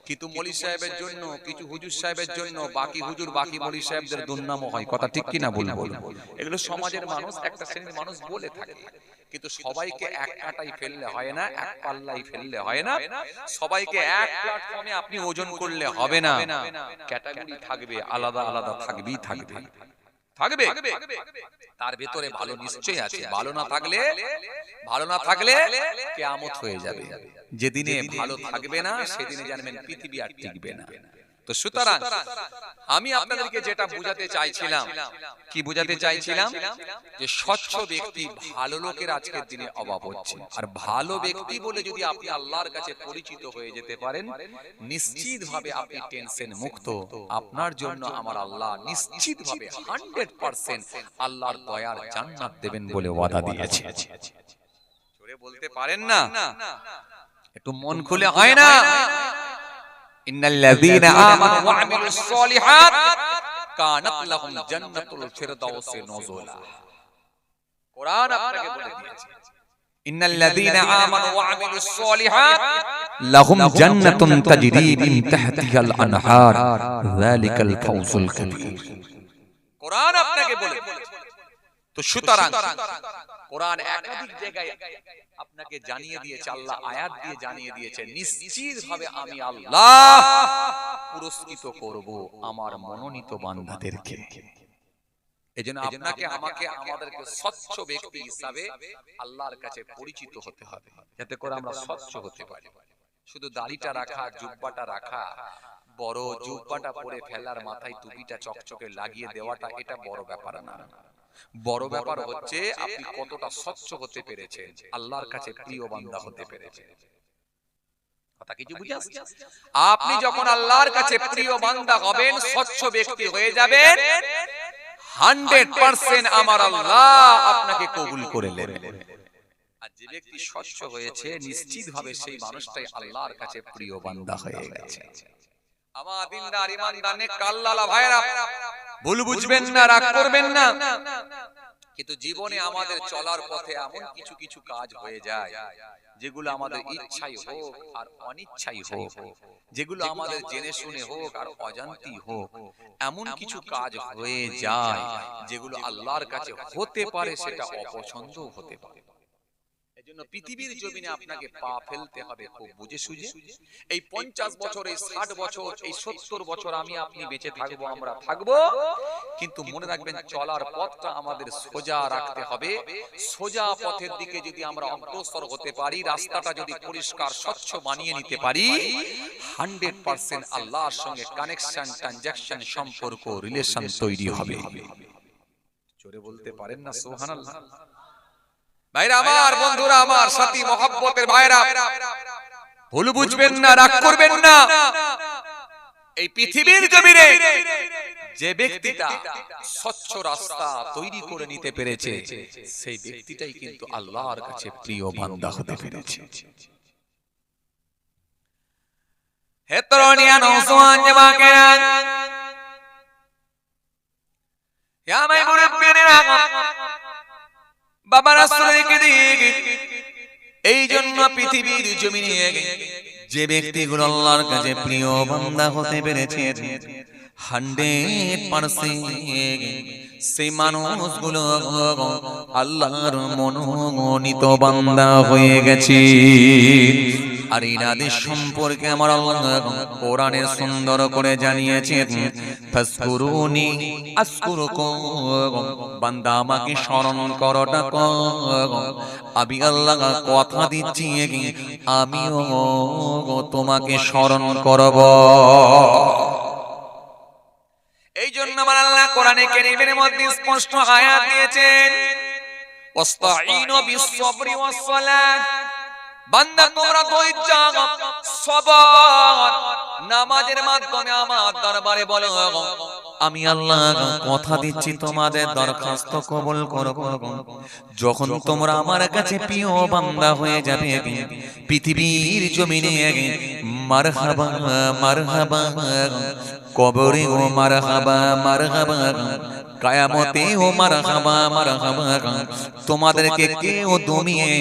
কিন্তু মলি সাহেবের জন্য, কিছু হুজুর সাহেবের জন্য বাকি হুজুর, বাকি মলি সাহেবদের দুর্নামও হয়, কথা ঠিক কিনা বলুন? এগুলো সমাজের মানুষ, একটা শ্রেণীর মানুষ বলে থাকে। কিন্তু সবাইকে এক কাঁটাই ফেললে হয় না, এক পাল্লাই ফেললে হয় না, সবাইকে এক প্ল্যাটফর্মে আপনি ওজন করলে হবে না। ক্যাটাগরি থাকবে, আলাদা আলাদা থাকবেই থাকবে। তার ভেতরে ভালো নিশ্চয়ই আছে, ভালো না থাকলে কিয়ামত হয়ে যাবে। যেদিনে ভালো থাকবে না, সেদিনে জানবেন পৃথিবী আর টিকবে না। তো সুতরাং আমি আপনাদেরকে যেটা বুঝাতে চাইছিলাম, কি বুঝাতে চাইছিলাম, যে স্বচ্ছ ব্যক্তি, ভালো লোকের আজকের দিনে অভাব হচ্ছে। আর ভালো ব্যক্তি বলে যদি আপনি আল্লাহর কাছে পরিচিত হয়ে যেতে পারেন, নিশ্চিতভাবে আপনি টেনশন মুক্ত। আপনার জন্য আমার আল্লাহ নিশ্চিতভাবে 100% আল্লাহর দয়ার জান্নাত দেবেন বলে ওয়াদা দিয়েছে। জোরে বলতে পারেন না? একটু মন খুলে হয় না? ইন্নাল্লাযীনা আমানু ওয়া আমিলুস সলিহাত কানাত লাহুম জান্নাতুল ফিরদাউসি নুজুলা। কোরআন আপনাকে বলে দিয়েছে, ইন্নাল্লাযীনা আমানু ওয়া আমিলুস সলিহাত লাহুম জান্নাতুন তাজরি মিন তাহতিহাল আনহার যালিকাল ফাওজুল কাবীর। কোরআন আপনাকে বলে দিয়েছে। তো সুতরাং কোরআন একাধিক জায়গায় আপনাকে জানিয়ে দিয়েছে, আল্লাহ আয়াত দিয়ে জানিয়ে দিয়েছে, নিশ্চিতভাবে আমি আল্লাহ পুরস্কৃত করব আমার মনোনীত বান্দাদেরকে। এজন্য আপনাকে আমাকে আমাদেরকে স্বচ্ছ ব্যক্তি হিসাবে আল্লাহর কাছে পরিচিত হতে হবে, যাতে করে আমরা স্বচ্ছ হতে পারি। শুধু দাড়িটা রাখা, জুব্বাটা রাখা, বড় জুব্বাটা পরে ফেলার, মাথায় টুপিটা চকচকে লাগিয়ে দেওয়াটা এটা বড় ব্যাপার না। বড় ব্যাপার হচ্ছে আপনি কতটা স্বচ্ছ হতে পেরেছেন, আল্লাহর কাছে প্রিয় বান্দা হতে পেরেছেন। কথা কিছু বুঝে আসছে? আপনি যখন আল্লাহর কাছে প্রিয় বান্দা হবেন, স্বচ্ছ ব্যক্তি হয়ে যাবেন, 100% আমার আল্লাহ আপনাকে কবুল করে নেবেন। আর যে ব্যক্তি স্বচ্ছ হয়েছে, নিশ্চিতভাবে সেই মানুষটাই আল্লাহর কাছে প্রিয় বান্দা হয়ে গেছে। আমার দিনদার ইমানদার নেক আল্লাহওয়ালা ভাইরা, ভুল বুঝবেন না, রাগ করবেন না, কিন্তু জীবনে আমাদের চলার পথে এমন কিছু কিছু কাজ হয়ে যায় যেগুলো আমাদের ইচ্ছাই হোক আর অনিচ্ছাই হোক, যেগুলো আমাদের জেনে শুনে হোক আর অজান্তি হোক, এমন কিছু কাজ হয়ে যায় যেগুলো আল্লাহর কাছে হতে পারে, সেটা অপছন্দও হতে পারে। এজন্য পৃথিবীর জমিনে আপনাকে পা ফেলতে হবে খুব বুঝে সুঝে। এই 50 বছর, এই 60 বছর, এই 70 বছর আমি আপনি বেঁচে থাকবো, আমরা থাকবো, কিন্তু মনে রাখবেন চলার পথটা আমাদের সোজা রাখতে হবে। সোজা পথের দিকে যদি আমরা অগ্রসর হতে পারি, রাস্তাটা যদি পরিষ্কার স্বচ্ছ বানিয়ে নিতে পারি, 100% আল্লাহর সঙ্গে কানেকশন, ট্রানজাকশন, সম্পর্ক, রিলেশন তৈরি হবে। জোরে বলতে পারেন না সুবহানাল্লাহ? ভাইরা আমার, বন্ধুরা আমার, সাথী মহব্বতের ভাইরা, ভুল বুঝবেন না, রাগ করবেন না। এই পৃথিবীর জমিনে যে ব্যক্তিটা স্বচ্ছ রাস্তা তৈরি করে নিতে পেরেছে, সেই ব্যক্তিটাই কিন্তু আল্লাহর কাছে প্রিয় বান্দা হতে পেরেছে। হে তরুণিয়া, নওজোয়ান যুবকেরা, ইয়া মাই মুরব্বিরা, বাবা রাসূলকে দিকে, এই জন্য পৃথিবীর জমিনে যে ব্যক্তিগুলো আল্লাহর কাছে প্রিয় বান্দা হতে পেরেছে, 100% সেই মানুষগুলো আল্লাহর মনোনীত বান্দা হয়ে গেছে। আর ইনাদের সম্পর্কে আমার আল্লাহ কোরআনে সুন্দর করে জানিয়েছেন, ফাসকুরুনি আসকুরুকুম, বান্দা আমাকে স্মরণ করো, ডাকো, আমি আল্লাহ কথা দিচ্ছি আমিও তোমাকে স্মরণ করব। এই জন্য আমার আল্লাহ কোরআনে কারীমের মধ্যে স্পষ্ট আয়াত দিয়েছেন, ওয়াস্তাঈনু বিস-সাবরি ওয়াস-সালাহ, বান্দা তোমরা ধৈর্য, সবর, নামাজের মাধ্যমে আমার দরবারে বলো, আমি আল্লাহ কথা দিচ্ছি তোমাদের দরখাস্ত কবুল করব। যখন তোমরা আমার কাছে প্রিয় বান্দা হয়ে যাবে, পৃথিবীর জমিনে মারহাবা মারহাবা, কবরে ও মারহাবা মারহাবা, কিয়ামতে ও মারহাবা মারহাবা, তোমাদেরকে কেউ দমিয়ে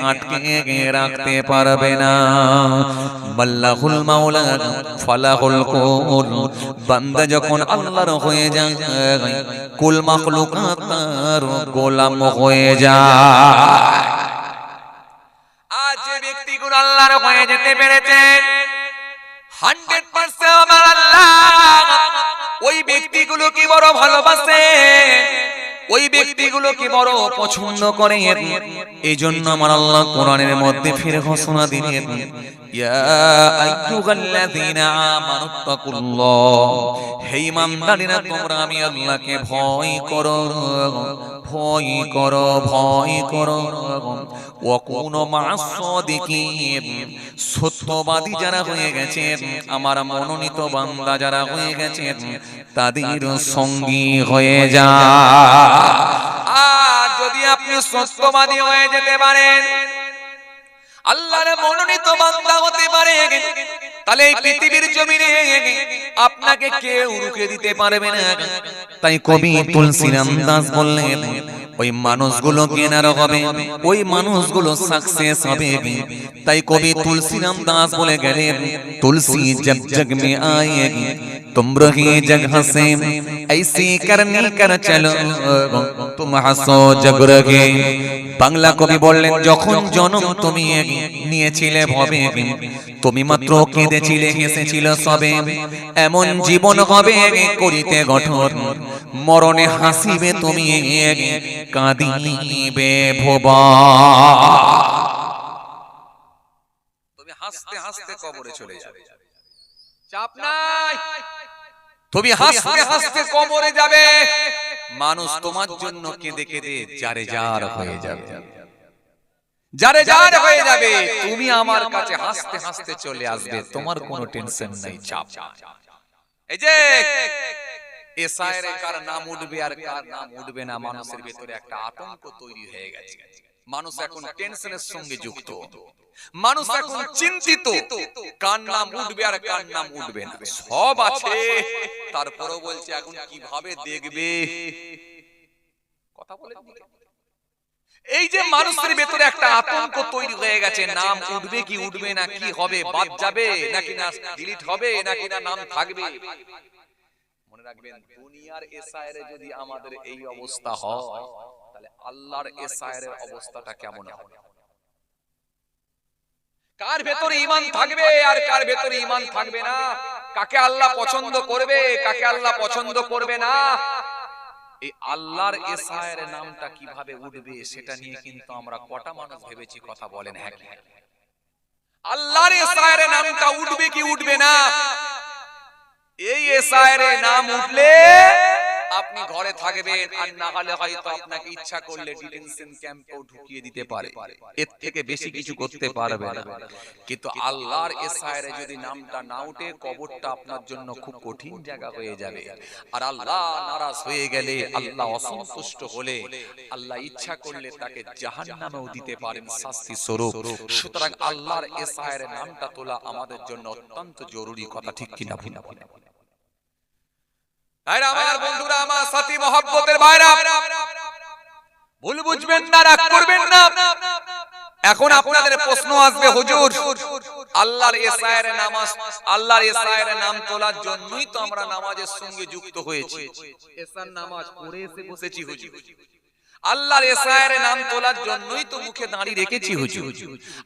আটকে রাখতে পারবে না। মাল্লাহুল মাওলা ফালাহুল কুল, বান্দা যখন আল্লাহর হয়ে যায়, কুল মাখলুকাত তার গোলাম হয়ে যায়। আজ যে ব্যক্তিগুলো আল্লাহর হয়ে যেতে পেরেছেন, 100% আমার আল্লাহ ওই ব্যক্তিগুলো কি বড় ভালোবাসে, ওই ব্যক্তিগুলো কি বড় পছন্দ করে। এই জন্য আমার আল্লাহ কোরআনের মধ্যে ফিরে ঘোষণা দিলেন, ইয়া আইয়ুহাল্লাযীনা আমানুত্তাকুল্লাহ, হে ঈমানদারেরা তোমরা আমি আল্লাহকে ভয় করো, ভয় করো, ভয় করো, ওয়া কুনু মা'আস সাদিকিন, সত্যবাদী যারা হয়ে গেছেন, আমার মনোনীত বান্দা যারা হয়ে গেছেন, তাদের সঙ্গী হয়ে যায়। আর যদি আপনি সত্যবাদী হয়ে যেতে পারেন, আল্লাহর মনোনীত বান্দা হতে পারেন, তাহলে এই পৃথিবীর জমিনে আপনাকে কেউ রুখে দিতে পারবে না। তাই কবি তুলসীরাম দাস বললেন, ওই মানুষগুলো কেনার হবে, ওই মানুষগুলো সাকসেস হবে। তাই কবি তুলসীরাম দাস বলে গেলেন, তুলসী জগ জগ মে আয়েগি तुम रही जगह से ऐसी करनी कर चलो तुम हंसो जग रगे। বাংলা কবি বললেন, যখন জন্ম তুমি নিয়েছিলে ভবে, তুমি মাত্র কেঁদেছিলে হেসেছিলে সবে, এমন জীবন হবে করিতে গঠন, মরণে হাসিবে তুমি কাঁদিবে ভবা। তুমি হাসতে হাসতে কবরে চলে যাবে, চাপ নাই। তুমি হাসতে হাসতে কবরে যাবে, মানুষ তোমার জন্য কেঁদে কেঁদে জারে জার হয়ে যাবে, জারে জার হয়ে যাবে। তুমি আমার কাছে হাসতে হাসতে চলে আসবে, তোমার কোনো টেনশন নাই, চাপ। এই যে এসআইরে কার নাম উঠবে আর কার নাম উঠবে না, মানুষের ভিতরে একটা আতঙ্ক তৈরি হয়ে গেছে। মানুষ এখন টেনশনের সঙ্গে যুক্ত, মানুষ এখন চিন্তিত, কার নাম উঠবে আর কার নাম উঠবে না। সব আছে, তারপরেও বলছে এখন কিভাবে দেখবে। কথা বলে এই যে মানুষের ভেতরে একটা আতঙ্ক তৈরি হয়ে গেছে, নাম উঠবে কি উঠবে না, কি হবে, বাদ যাবে নাকি না ডিলিট হবে নাকি না নাম থাকবে। মনে রাখবেন, দুনিয়ার এসআইরে যদি আমাদের এই অবস্থা হয়, তাহলে আল্লাহর এসআইরের অবস্থাটা কেমন হবে? কার ভেতরে ঈমান থাকবে আর কার ভেতরে ঈমান থাকবে না, কাকে আল্লাহ পছন্দ করবে কাকে আল্লাহ পছন্দ করবে না, এই আল্লাহর এসআইরের নামটা কিভাবে উঠবে সেটা নিয়ে কিন্তু আমরা কটা মানুষ ভেবেছি? কথা বলেন হ্যাঁ কি? আল্লাহর এসআইরের নামটা উঠবে কি উঠবে না, এই এসআইরের নাম উঠলে আপনি ঘরে থাকবেন, আর না হলে হয়তো আপনাকে ইচ্ছা করলে ডিটেনশন ক্যাম্পেও ঢুকিয়ে দিতে পারে, এর থেকে বেশি কিছু করতে পারবে না। কিন্তু আল্লাহর এসআইরে যদি নামটা না উঠে, কবরটা আপনার জন্য খুব কঠিন জায়গা হয়ে যাবে। আর আল্লাহ নারাজ হয়ে গেলে, আল্লাহ অসন্তুষ্ট হলে, আল্লাহ ইচ্ছা করলে তাকে জাহান্নামেও দিতে পারেন শাস্তি স্বরূপ। সুতরাং আল্লাহর এসআইরে নামটা তোলা আমাদের জন্য অত্যন্ত জরুরি। কথা ঠিক কিনা? আমার বন্ধুরা, আমার সাথী মহব্বতের ভাইরা, ভুল বুঝবেন না, রাগ করবেন না। এখন আপনাদের প্রশ্ন আসবে, হুজুর আল্লাহর এসআইরে নামাজ, আল্লাহর এসআইরে নাম তোলার জন্যই তো আমরা নামাজের সঙ্গে যুক্ত হয়েছি, এসার নামাজ পড়ে এসে বসেছি হুজুর, আল্লাহর এসআইরে নাম তোলার জন্যই তো মুখে দাঁড়ি রেখেছি হুজুর,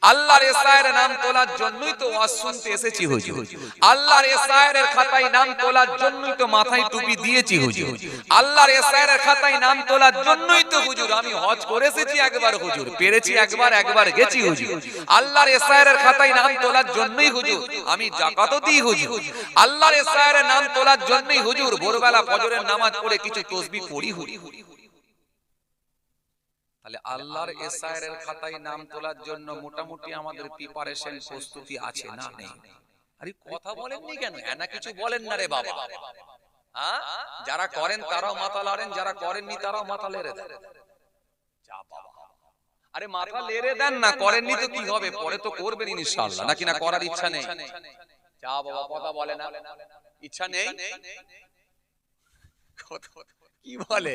আল্লাহর এসআইরে নাম তোলার জন্যই তো ওয়াজ শুনতে এসেছি হুজুর, আল্লাহর এসআইরের খাতায় নাম তোলার জন্যই তো মাথায় টুপি দিয়েছি হুজুর, আল্লাহর এসআইরের খাতায় নাম তোলার জন্যই তো হুজুর আমি হজ করে এসেছি একবার হুজুর, পেরেছি একবার গেছি হুজুর, আল্লাহর এসআইরের খাতায় নাম তোলার জন্যই হুজুর আমি যাকাতও দিই হুজুর, আল্লাহর এসআইরের নাম তোলার জন্যই হুজুর ভোরবেলা ফজরের নামাজ পড়ে কিছু তাসবিহ পড়ি হুজুর। তাহলে আল্লাহর এসআইরের খাতায় নাম তোলার জন্য মোটামুটি আমাদের প্রিপারেশন প্রস্তুতি আছে না নেই? আরে কথা বলেননি কেন? এনা কিছু বলেন না রে বাবা। হ্যাঁ, যারা করেন তারাও মাথা লাড়েন, যারা করেননি তারাও মাথা লেড়ে দেন। যা বাবা, আরে মাথা লেড়ে দেন না, করেননি তো কি হবে, পরে তো করবেন ইনশাআল্লাহ, নাকি না করার ইচ্ছা নেই? যা বাবা, কথা বলে না, ইচ্ছা নেই, কি বলে?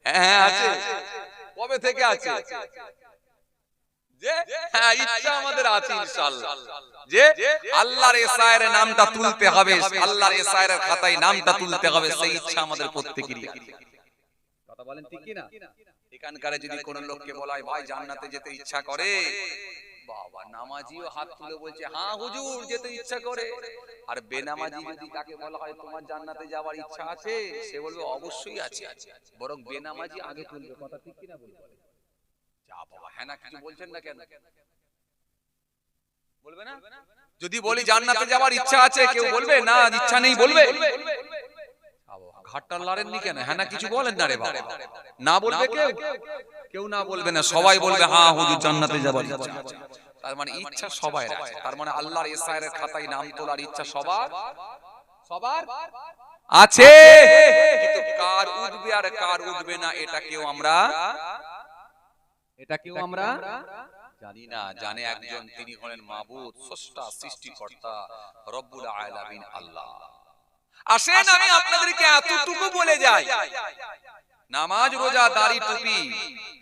হ্যাঁ আছে, কবে থেকে আছে? যে হ্যাঁ ইচ্ছা আমাদের আছে ইনশাআল্লাহ, যে আল্লাহর এসআইরের নামটা তুলতে হবে, আল্লাহর এসআইরের খাতায় নামটা তুলতে হবে, সেই ইচ্ছা আমাদের প্রত্যেকেরই। কথা বলেন ঠিক কি না? এখানকারে যদি কোন লোককে বলা হয় ভাই জান্নাতে যেতে ইচ্ছা করে, বাবা নামাজিও হাত তুলে বলছে হ্যাঁ হুজুর যেতে ইচ্ছা করে, আর বেনামাজি যদি তাকে বলা হয় তোমার জান্নাতে যাওয়ার ইচ্ছা আছে, সে বলবে অবশ্যই আছে, বরং বেনামাজি আগে তুলবে। কথা ঠিক কি না? বলবে যা বাবা, হ্যাঁ না কিছু বলছেন না কেন? বলবে না? যদি বলি জান্নাতে যাওয়ার ইচ্ছা আছে, কেউ বলবে না ইচ্ছা নেই? বলবে। ঘাটটা লড়েননি কেন? হ্যাঁ না কিছু বলেন না রে বাবা। না বলবে কেউ? কেউ না বলবে না, সবাই বলবে হ্যাঁ হুজুর জান্নাতে যাবার ইচ্ছা আছে। তার মানে ইচ্ছা সবার আছে, তার মানে আল্লাহর এসআইরের খাতায় নাম তোলার ইচ্ছা সবার আছে, কিন্তু কার উঠবে আর কার উঠবে না এটা কেউ আমরা জানি না। জানে একজন, তিনি হলেন মাবুদ, স্রষ্টা, সৃষ্টিকর্তা, রব্বুল আলামিন আল্লাহ। আসেন আমি আপনাদেরকে এতটুকু বলে যাই, নামাজ রোজা দাড়ি টুপি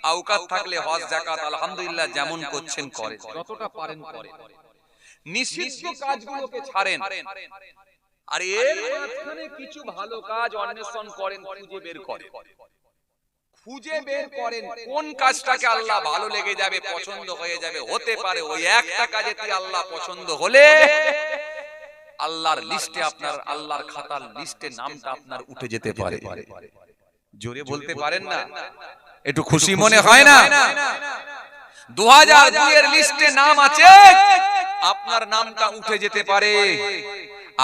আওকাত থাকলে হজ যাকাত আলহামদুলিল্লাহ যেমন করছেন করেন, যতটা পারেন করেন, নিষিদ্ধ কাজগুলোকে ছাড়েন। আর এর মাঝখানে কিছু ভালো কাজ অন্বেষণ করেন, খুঁজে বের করেন কোন কাজটাকে আল্লাহ ভালো লেগে যাবে, পছন্দ হয়ে যাবে। হতে পারে ওই একটা কাজেতে আল্লাহ পছন্দ হলে আল্লাহর লিস্টে, আপনার আল্লাহর খাতার লিস্টে নামটা আপনার উঠে যেতে পারে। জোরে বলতে পারেন না? একটু খুশি মনে হয় না? 2002 এর লিস্টে নাম আছে, আপনার নামটা উঠে যেতে পারে।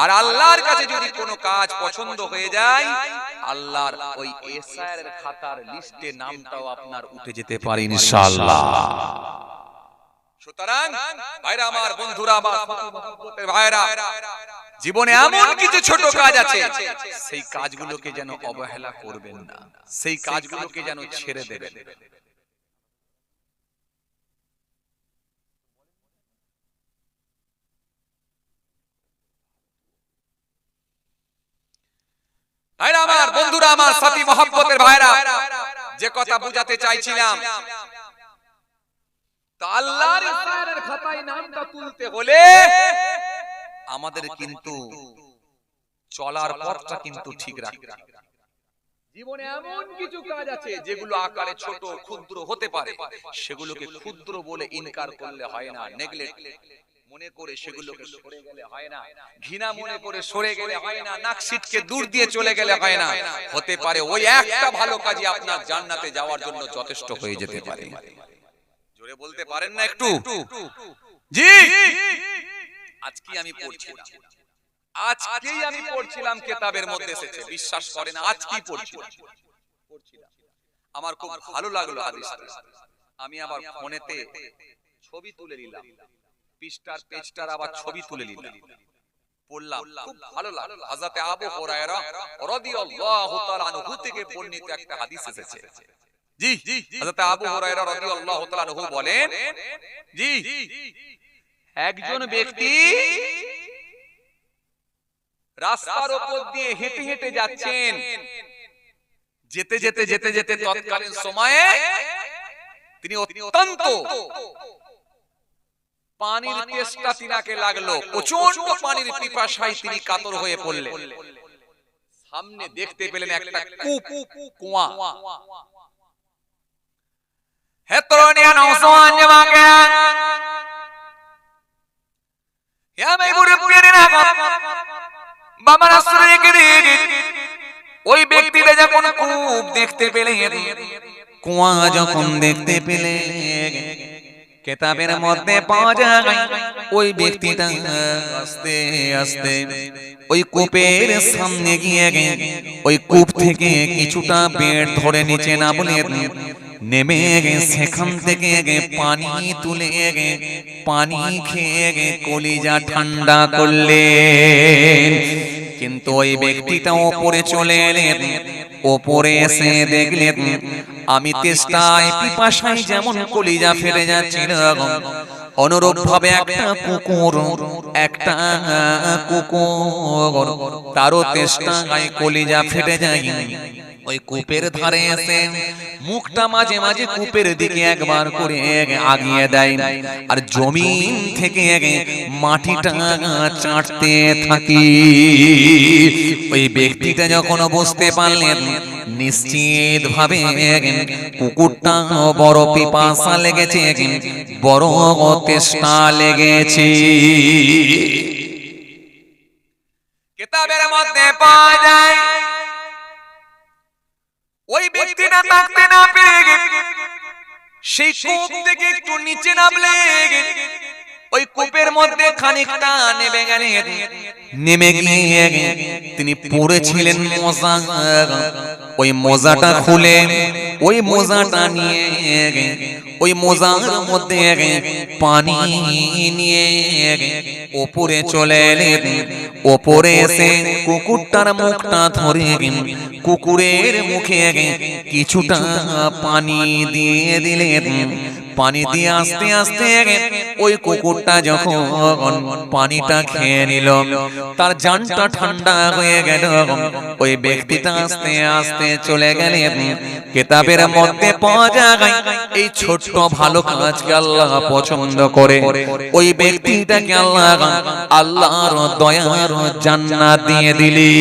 আর আল্লাহর কাছে যদি কোনো কাজ পছন্দ হয়ে যায়, আল্লাহর ওই এসআইআর খাতার লিস্টে নামটাও আপনার উঠে যেতে পারে ইনশাআল্লাহ। সুতরাং ভাইরা আমার, বন্ধুরা আমার, মহব্বতের ভাইরা, জীবনে এমন কিছু ছোট কাজ আছে, সেই কাজগুলোকে যেন অবহেলা করবেন না, সেই কাজগুলোকে যেন ছেড়ে দেবেন। ভাইরা আমার, বন্ধুরা আমার, সাথী মহব্বতের ভাইরা, যে কথা বুঝাতে চাইছিলাম, তা আল্লাহর ইসরারের খাতায় নামটা তুলতে হলে আমাদের কিন্তু চলার পথটা কিন্তু ঠিক রাখতে হবে। জীবনে এমন কিছু কাজ আছে যেগুলো আকারে ছোট ক্ষুদ্র হতে পারে, সেগুলোকে ক্ষুদ্র বলে ইনকার করলে হয় না, নেগলেক্ট মনে করে সেগুলোকে সরে গেলে হয় না, ঘৃণা মনে করে সরে গেলে হয় না, নাক সিটকে দূর দিয়ে চলে গেলে হয় না। হতে পারে ওই একটা ভালো কাজই আপনার জান্নাতে যাওয়ার জন্য যথেষ্ট হয়ে যেতে পারে। জোরে বলতে পারেন না একটু? জি, আজকেই আমি পড়ছিলাম কিতাবের মধ্যে এসেছে, বিশ্বাস করেন আজকেই পড়ছিলাম, আমার খুব ভালো লাগলো হাদিসটা। আমি আবার ফোনেতে ছবি তুলে নিলাম, পৃষ্ঠার পেজটার আবার ছবি তুলে নিলাম, পড়লাম, খুব ভালো লাগলো। হযরত আবু হুরায়রা রাদিয়াল্লাহু তাআলা আনহু থেকে বর্ণিত একটা হাদিস এসেছে। জি, হযরত আবু হুরায়রা রাদিয়াল্লাহু তাআলা আনহু বলেন, জি, একজন ব্যক্তি রাস্তার উপর দিয়ে হেঁটে হেঁটে যাচ্ছেন, যেতে যেতে তৎকালীন সময়ে তিনি অত্যন্ত পানির তেষ্টা তিনাকে লাগলো, প্রচন্ড পানির পিপাসায় তিনি কাতর হয়ে পড়লেন। সামনে দেখতে পেলেন একটা কূপ, কুয়া। হেতরনিয়া নওজওয়ান জমাকে ইয়া মাইবুরে পিরিনা বাবারা শুনে গেলে ওই ব্যক্তিটা যখন কূপ দেখতে পেলেন, কুয়া যখন দেখতে পেলেন, কিতাবের মধ্যে পাওয়া যায় ওই ব্যক্তিটা আস্তে আস্তে ওই কূপের সামনে গিয়ে ওই কূপ থেকে কিছুটা বেড় ধরে নিচে না বলে নেমে সেখান থেকে পানি তুলে পানি খেয়ে কলিজা ঠান্ডা করলেন। কিন্তু ওই ব্যক্তিটা ওপরে চলে এলেন, ওপরে এসে দেখলেন আমি তেষ্টায় পিপাসায় যেমন কলিজা ফেটে যাচ্ছিল, অনুরূপ ভাবে একটা কুকুর তারও তেষ্টায় কলিজা ফেটে যায়। ওই কূপের ধারে এসে মুখটা মাঝে মাঝে কূপের দিকে একবার করে আগিয়ে দেয়, আর জমিন থেকে মাটিটা চাটতে থাকি। ওই ব্যক্তিটা যখন বুঝতে পারলেন নিশ্চিত ভাবে কুকুরটা বড় পিপাসা লেগেছে, বড় তেষ্টা লেগেছে। কিতাবের মধ্যে পাওয়া যায় ওই ব্যক্তিটা থাকতে না পেরে সেই কূপ থেকে একটু নিচে নামলে ওই কূপের মধ্যে খানিকটা নেমে গেলেন। নেমে গিয়ে তিনি পড়েছিলেন মোজা, ওই মোজাটা খুলে ওই মোজাটা নিয়ে ওই মোজার মধ্যে পানি নিয়ে ওপরে চলে এলেন। ওপরে এসে কুকুরটার মুখটা ধরে কুকুরের মুখে কিছুটা পানি দিয়ে দিলেন। পানি দিয়ে আস্তে আস্তে ওই কুকুরটা যখন পানিটা খেয়ে নিল, তার জানটা ঠান্ডা হয়ে গেল। ওই ব্যক্তিটা আস্তে আস্তে চলে গেলেন। কিতাবের মধ্যে পাওয়া যায় এই ছোট্ট ভালো কাজকে আল্লাহ পছন্দ করে। ওই ব্যক্তিটাকে আল্লাহর দয়ার জান্নাত দিয়ে দিলি।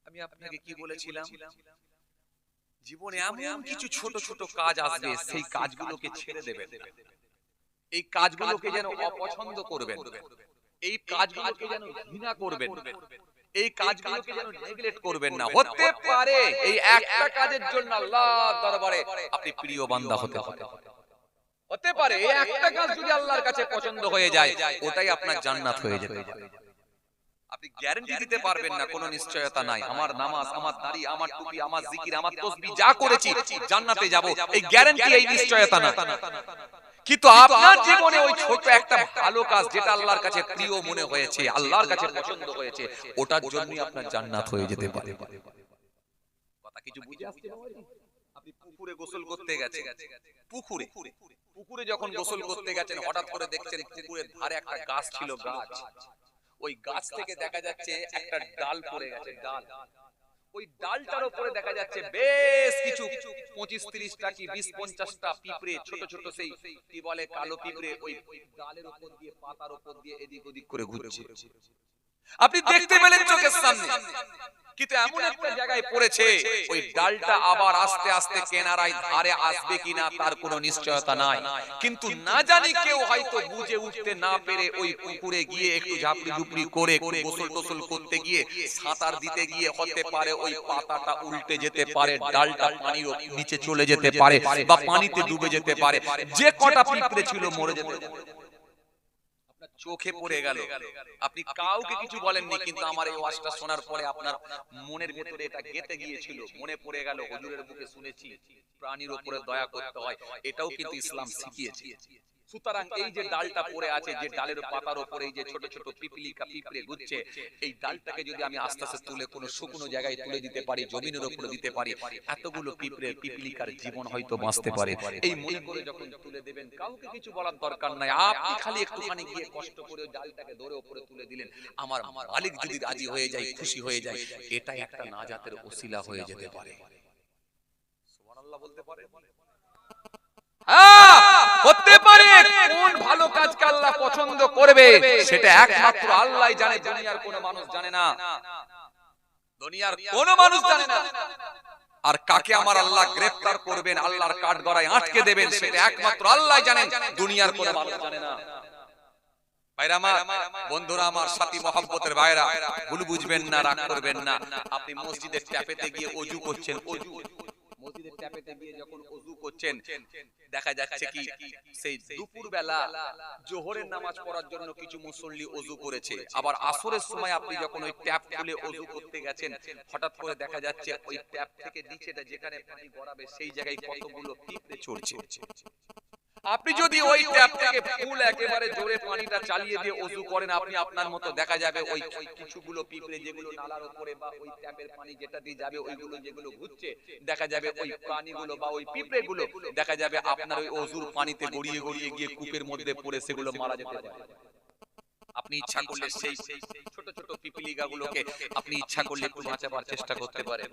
আমি আপনাকে কি বলেছিলাম, জীবনে এমন কিছু ছোট ছোট কাজ আসবে, সেই কাজগুলোকে ছেড়ে দেবেন, এই কাজগুলোকে যেন অপছন্দ করবেন, এই কাজগুলোকে যেন ঘৃণা করবেন, এই কাজগুলোকে যেন নেগলেক্ট করবেন না। হতে পারে এই একটা কাজের জন্য আল্লাহর দরবারে আপনি প্রিয় বান্দা হতে পারে এই একটা কাজ যদি আল্লাহর কাছে পছন্দ হয়ে যায়, ওটাই আপনার জান্নাত হয়ে যেতে পারে। আপনি গ্যারান্টি দিতে পারবেন না, কোনো নিশ্চয়তা নাই। আমার নামাজ, আমার দাড়ি, আমার টুপি, আমার জিকির, আমার তাসবিহ যা করেছি জান্নাতে যাব, এই গ্যারান্টি, এই নিশ্চয়তা না। কিন্তু আপনার জীবনে ওই ছোট একটা ভালো কাজ যেটা আল্লাহর কাছে প্রিয় মনে হয়েছে, আল্লাহর কাছে পছন্দ হয়েছে, ওটার জন্যই আপনার জান্নাত হয়ে যেতে পারে। কথা কিছু বুঝে আসছে? আপনি পুকুরে গোসল করতে গেছেন, পুকুরে যখন গোসল করতে গেছেন, হঠাৎ করে দেখছেন পুকুরের ধারে একটা গাছ ছিল, গাছ, ওই গাছ থেকে দেখা যাচ্ছে একটা ডাল পড়ে গেছে, ডাল, ওই ডালটার উপরে দেখা যাচ্ছে বেশ কিছু 25-30টা কি 20-50টা পিঁপড়ে, ছোট ছোট সেই কি বলে কালো পিঁপড়ে, ওই ডালের উপর দিয়ে, পাতার উপর দিয়ে এদিক ওদিক করে ঘুরছে। আপনি দেখতে পেলেন চোখের সামনে, কিন্তু এমন একটা জায়গায় পড়েছে ওই ডালটা আবার আস্তে আস্তে কেনারায় ধারে আসবে কিনা তার কোনো নিশ্চয়তা নাই। কিন্তু না জানি কেউ হয়তো বুঝে উঠতে না পেরে ওই পুকুরে গিয়ে একটু ঝাপড়ি ঝুপড়ি করে গোসল টোসল করতে গিয়ে, সাঁতার দিতে গিয়ে হতে পারে ওই পাতাটা উল্টে যেতে পারে, ডালটা পানির নিচে চলে যেতে পারে বা পানিতে ডুবে যেতে পারে, যে কটা পিঁপড়ে ছিল মরে যেতে পারে। চোখে পড়ে গেল, আপনি কাউকে কিছু বলেননি, কিন্তু আমার এই ওয়াজটা শোনার পরে আপনার মনের ভেতরে এটা গেঁথে গিয়েছিল, মনে পড়ে গেল হুজুরের মুখে শুনেছি প্রাণীর উপরে দয়া করতে হয়, এটাও কিন্তু ইসলাম শিখিয়েছে। সুতরাং এই যে ডালটা পড়ে আছে, যে ডালের পাতার উপরে এই যে ছোট ছোট পিপলিকা পিঁপড়ে ঘুরছে, এই ডালটাকে যদি আমি আস্তে আস্তে তুলে কোনো শুকনো জায়গায় তুলে দিতে পারি, জমিনের উপরে দিতে পারি, এতগুলো পিঁপড়ে পিপলিকার জীবন হয়তো বাঁচতে পারে। এই মনে করে যখন তুলে দেবেন, কাউকে কিছু বলার দরকার নাই, আপনি খালি একটুখানি গিয়ে কষ্ট করে ডালটাকে ধরে উপরে তুলে দিলেন, আমার মালিক যদি রাজি হয়ে যায়, খুশি হয়ে যায়, এটা একটা নাজাতের ওসিলা হয়ে যেতে পারে। সুবহানাল্লাহ বলতে পারে? হতে পারে কোন ভালো কাজকে আল্লাহ পছন্দ করবে সেটা একমাত্র আল্লাহই জানে, দুনিয়ার কোনো মানুষ জানে না, দুনিয়ার কোনো মানুষ জানে না। আর কাকে আমার আল্লাহ গ্রেফতার করবেন, আল্লাহর কাঠগড়ায় আটকে দেবেন, সেটা একমাত্র আল্লাহই জানেন, দুনিয়ার কোনো মানুষ জানে না। ভাইরা আমার, বন্ধুরা আমার, সাথী মহব্বতের ভাইরা, ভুল বুঝবেন না, রাগ করবেন না। আপনি মসজিদের ট্যাপেতে গিয়ে ওযু করছেন, মসজিদের ট্যাপেতে গিয়ে যখন ওযু করছেন, দেখা যাচ্ছে কি সেই দুপুর বেলা জোহরের নামাজ পড়ার জন্য কিছু মুসল্লি ওযু করেছে, আবার আসরের সময় আপনি যখন ওই ট্যাপ খুলে ওযু করতে গেছেন, হঠাৎ করে দেখা যাচ্ছে ওই ট্যাপ থেকে নিচেটা যেখানে পানি গড়াবে সেই জায়গায় কতগুলো পিঁপড়ে চড়ছে। আপনি যদি ওই ট্যাপ থেকে ফুল একেবারে জোরে পানিটা চালিয়ে দিয়ে ওযু করেন, আপনি আপনার মতো দেখা যাবে ওই কিছুগুলো পিঁপড়ে যেগুলো নালার উপরে বা ওই ট্যাপের পানি যেটা দিয়ে যাবে ওইগুলো যেগুলো ঘুরছে, দেখা যাবে ওই প্রাণীগুলো বা ওই পিঁপড়েগুলো দেখা যাবে আপনার ওই ওযুর পানিতে গড়িয়ে গড়িয়ে গিয়ে কূপের মধ্যে পড়ে সেগুলো মারা যেতে পারে। আপনি ইচ্ছা করলে সেই ছোট ছোট পিপিলিকাগুলোকে আপনি ইচ্ছা করলে একটু বাঁচাবার চেষ্টা করতে পারেন।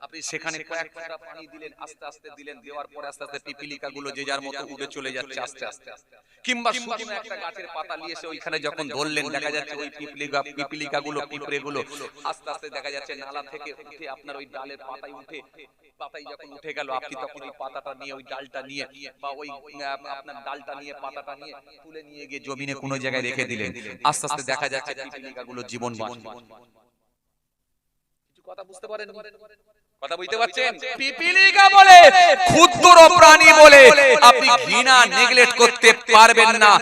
আপনি সেখানে কয়েক ফোঁটা পানি দিলেন, আস্তে আস্তে দিলেন, দেওয়ার পরে আস্তে আস্তে পিপিলিকাগুলো যে যার মতো উড়ে চলে যাচ্ছে আস্তে আস্তে। কিংবা শুকনো একটা গাছের পাতা নিয়ে এসে ওইখানে যখন ধরলেন, দেখা যাচ্ছে ওই পিপিলিকাগুলো পিঁপড়েগুলো আস্তে আস্তে দেখা যাচ্ছে নালা থেকে উঠে আপনার ওই ডালের পাতায় উঠে, পাতায় যখন উঠে গেল, আপনি তখন ওই পাতাটা নিয়ে ওই ডালটা নিয়ে বা ওই আপনার ডালটা নিয়ে পাতাটা নিয়ে তুলে নিয়ে গিয়ে জমিনে কোনো জায়গায় রেখে দিলেন, আস্তে আস্তে দেখা যাচ্ছে পিপিলিকাগুলো জীবন বাঁচবে। কিছু কথা বুঝতে পারেন? কথা বুঝতে পারছেন? পিপিলিকা বলে ক্ষুদ্র প্রাণী বলে আপনি ঘৃণা নেগলেক্ট করতে পারবেন না।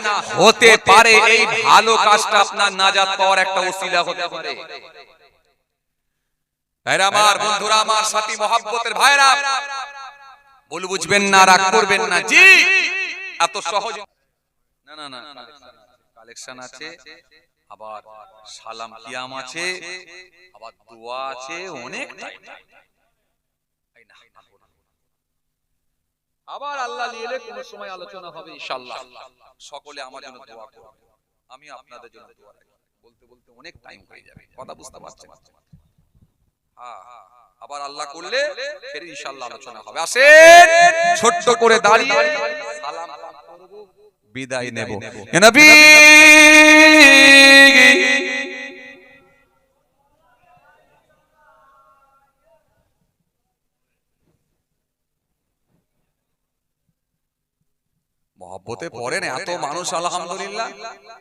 হতে পারে এই ভালো কাজটা আপনার নাজাত পাওয়ার একটা ওসিলা হতে পারে। ভাইরা আমার, বন্ধুরা আমার, সাথী মহব্বতের ভাইরা, ভুল বুঝবেন না, রাগ করবেন না। জি, এত সহজ না, না না, কালেকশন আছে, আবার সালাম কিয়াম আছে, আবার দোয়া আছে, অনেক টাইম। আবার আল্লাহ নিয়ে কোন সময় আলোচনা হবে ইনশাআল্লাহ। সকলে আমার জন্য দোয়া করুন, আমি আপনাদের জন্য দোয়া রাখি। বলতে বলতে অনেক টাইম হয়ে যাবে, কথা বুঝতে পারছেন? হ্যাঁ, আবার আল্লাহ করলে ফের ইনশাআল্লাহ আলোচনা হবে। আসেন ছোট্ট করে দাঁড়িয়ে সালাম করব, বিদায় নেব। ইয়া নবী মহব্বতে পড়েন, এত মানুষ আলহামদুলিল্লাহ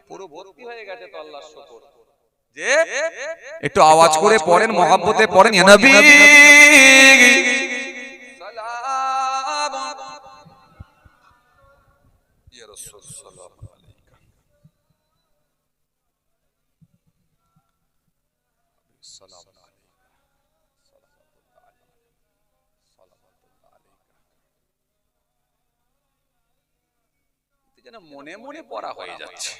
পুরো ভর্তি হয়ে গেছে, তো আল্লাহর শুকর যে একটু আওয়াজ করে পড়েন, মহব্বতে পড়েন। ইয়া নবী সালাম ইয়া রাসূল সালাম আলাইকা সালাম আলাইকা সালাতুল্লাহ আলাইকা সালাতুল্লাহ আলাইকা। যেন মনে মনে পড়া হয়ে যাচ্ছে,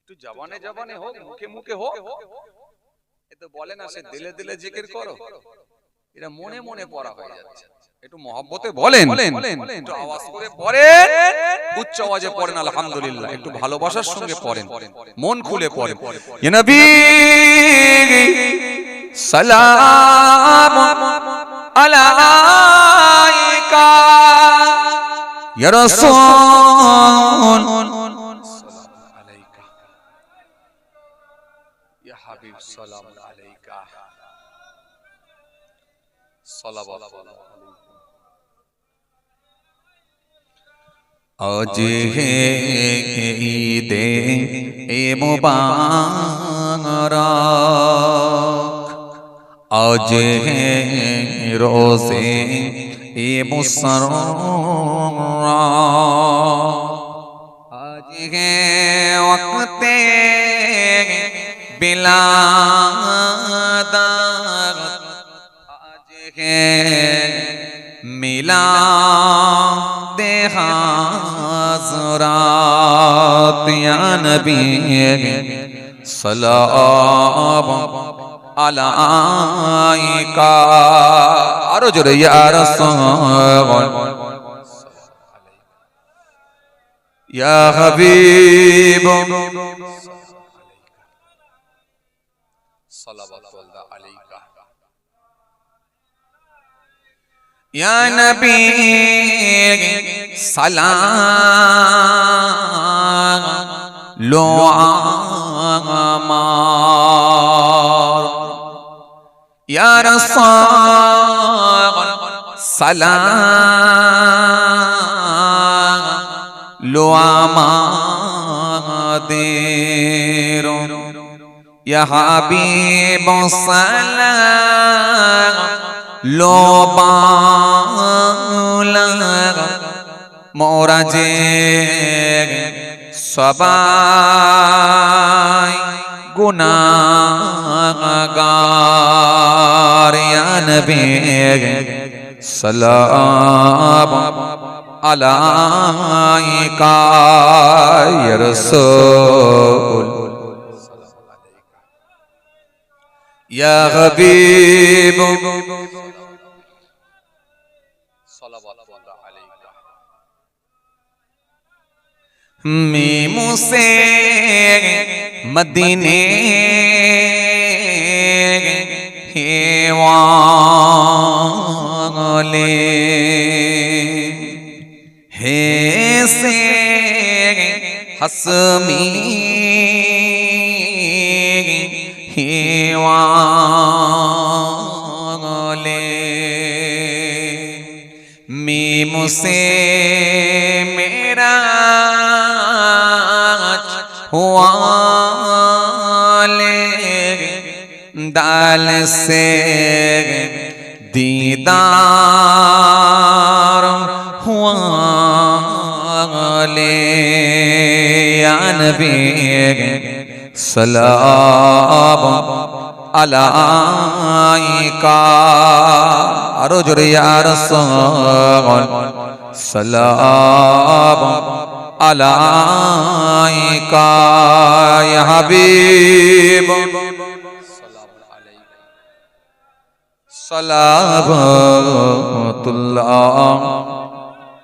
একটু জবানে জবানে হোক, মুখে মুখে হোক। এতো বলে না সে দিলে দিলে জিকির করো, এটা মনে মনে পড়া হয়ে যাচ্ছে। একটু মহব্বতে বলেন, একটু আওয়াজ করে পড়েন, উচ্চ আওয়াজে পড়েন আলহামদুলিল্লাহ, একটু ভালোবাসার সঙ্গে পড়েন, মন খুলে পড়েন। ইয়া নবী সালাম আলাইকা ইয়া রাসূল ইয়া হাবিব সালাম আলাইকা সালাওয়াত আজ হে ঈদে মুবারক, আজ হে রোজে মুসররত, আজ হে ওয়াক্তে বিলাদত, আজ হে মিলাদে হাজরাত। ইয়া নবী সালাম আলাইকা, আরো জোরে ইয়া রাসূল ইয়া হাবিব সালাওয়াতুল্লাহ আলাইকা। ইয়া নবী সালাম লো আমার, ইয়া রাসূল সালাম লো আমাদের, ইয়া হাবিব সালাম লো বাউলা, মোরা যে সবাই গুনাহগার। ইয়া নবী সালাম আলাইকা ইয়া রাসূল ইয়া হাবিব সালাওয়াতুল্লাহ আলাইকা। मीमू से मदीने वाले हे से हसमी वाले मीमू से मेरा वाले दाल से दीदार वाले या नबी सलाम अलाइका आरो जोरे या रसूल सलाम अलाइका या हबीब सलावतुल्लाह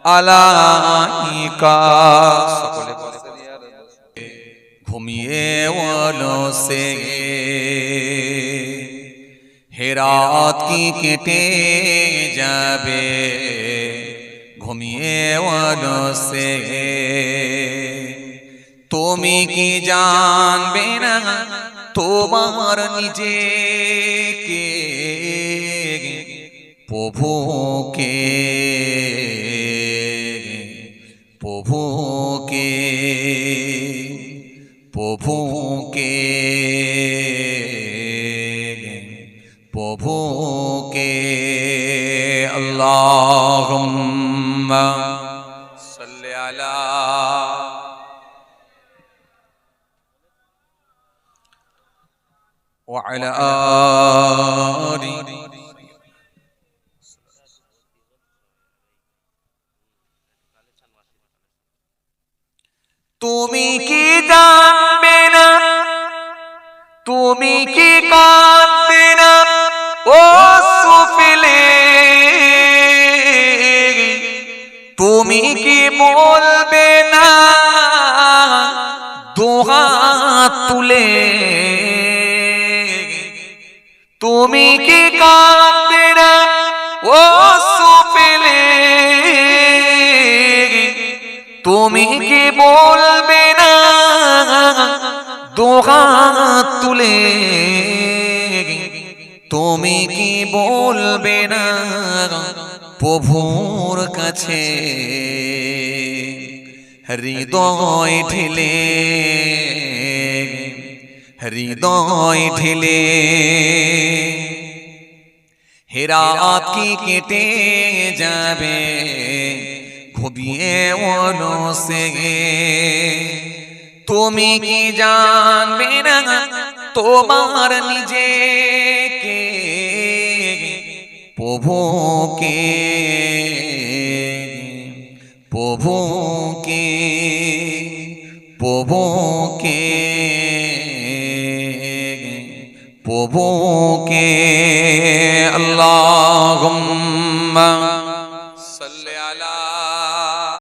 আলাইকা সকলে ঘুমিয়ে ওলো সে হেরাত কি কেটে যাবে ঘুমিয়ে ওলো সে তুমি কি জানবে না তোমার নিজেকে প্রভুকে প্রভুকে প্রভুকে প্রভুকে আল্লাহুম্মা সাল্লি আলা ওয়া আলা আলি তুমি কি জানবে না তুমি কি কাঁদবে না ও সুফিলে তুমি কি বলবে না দুহাত তুলে তুমি কি কাঁদবে না ও সুফিলে তুমি কি বলবে না দুহাত তুলে তুমি কি বলবে না প্রভুর কাছে হৃদয় ঢেলে হৃদয় ঢেলে হেরাত কি কেটে যাবে ঘুমিয়ে ওলো সে তুমি কি জানবে না তোমার নিজেকে প্রভুকে প্রভুকে প্রভুকে প্রভুকে আল্লাহুম্মা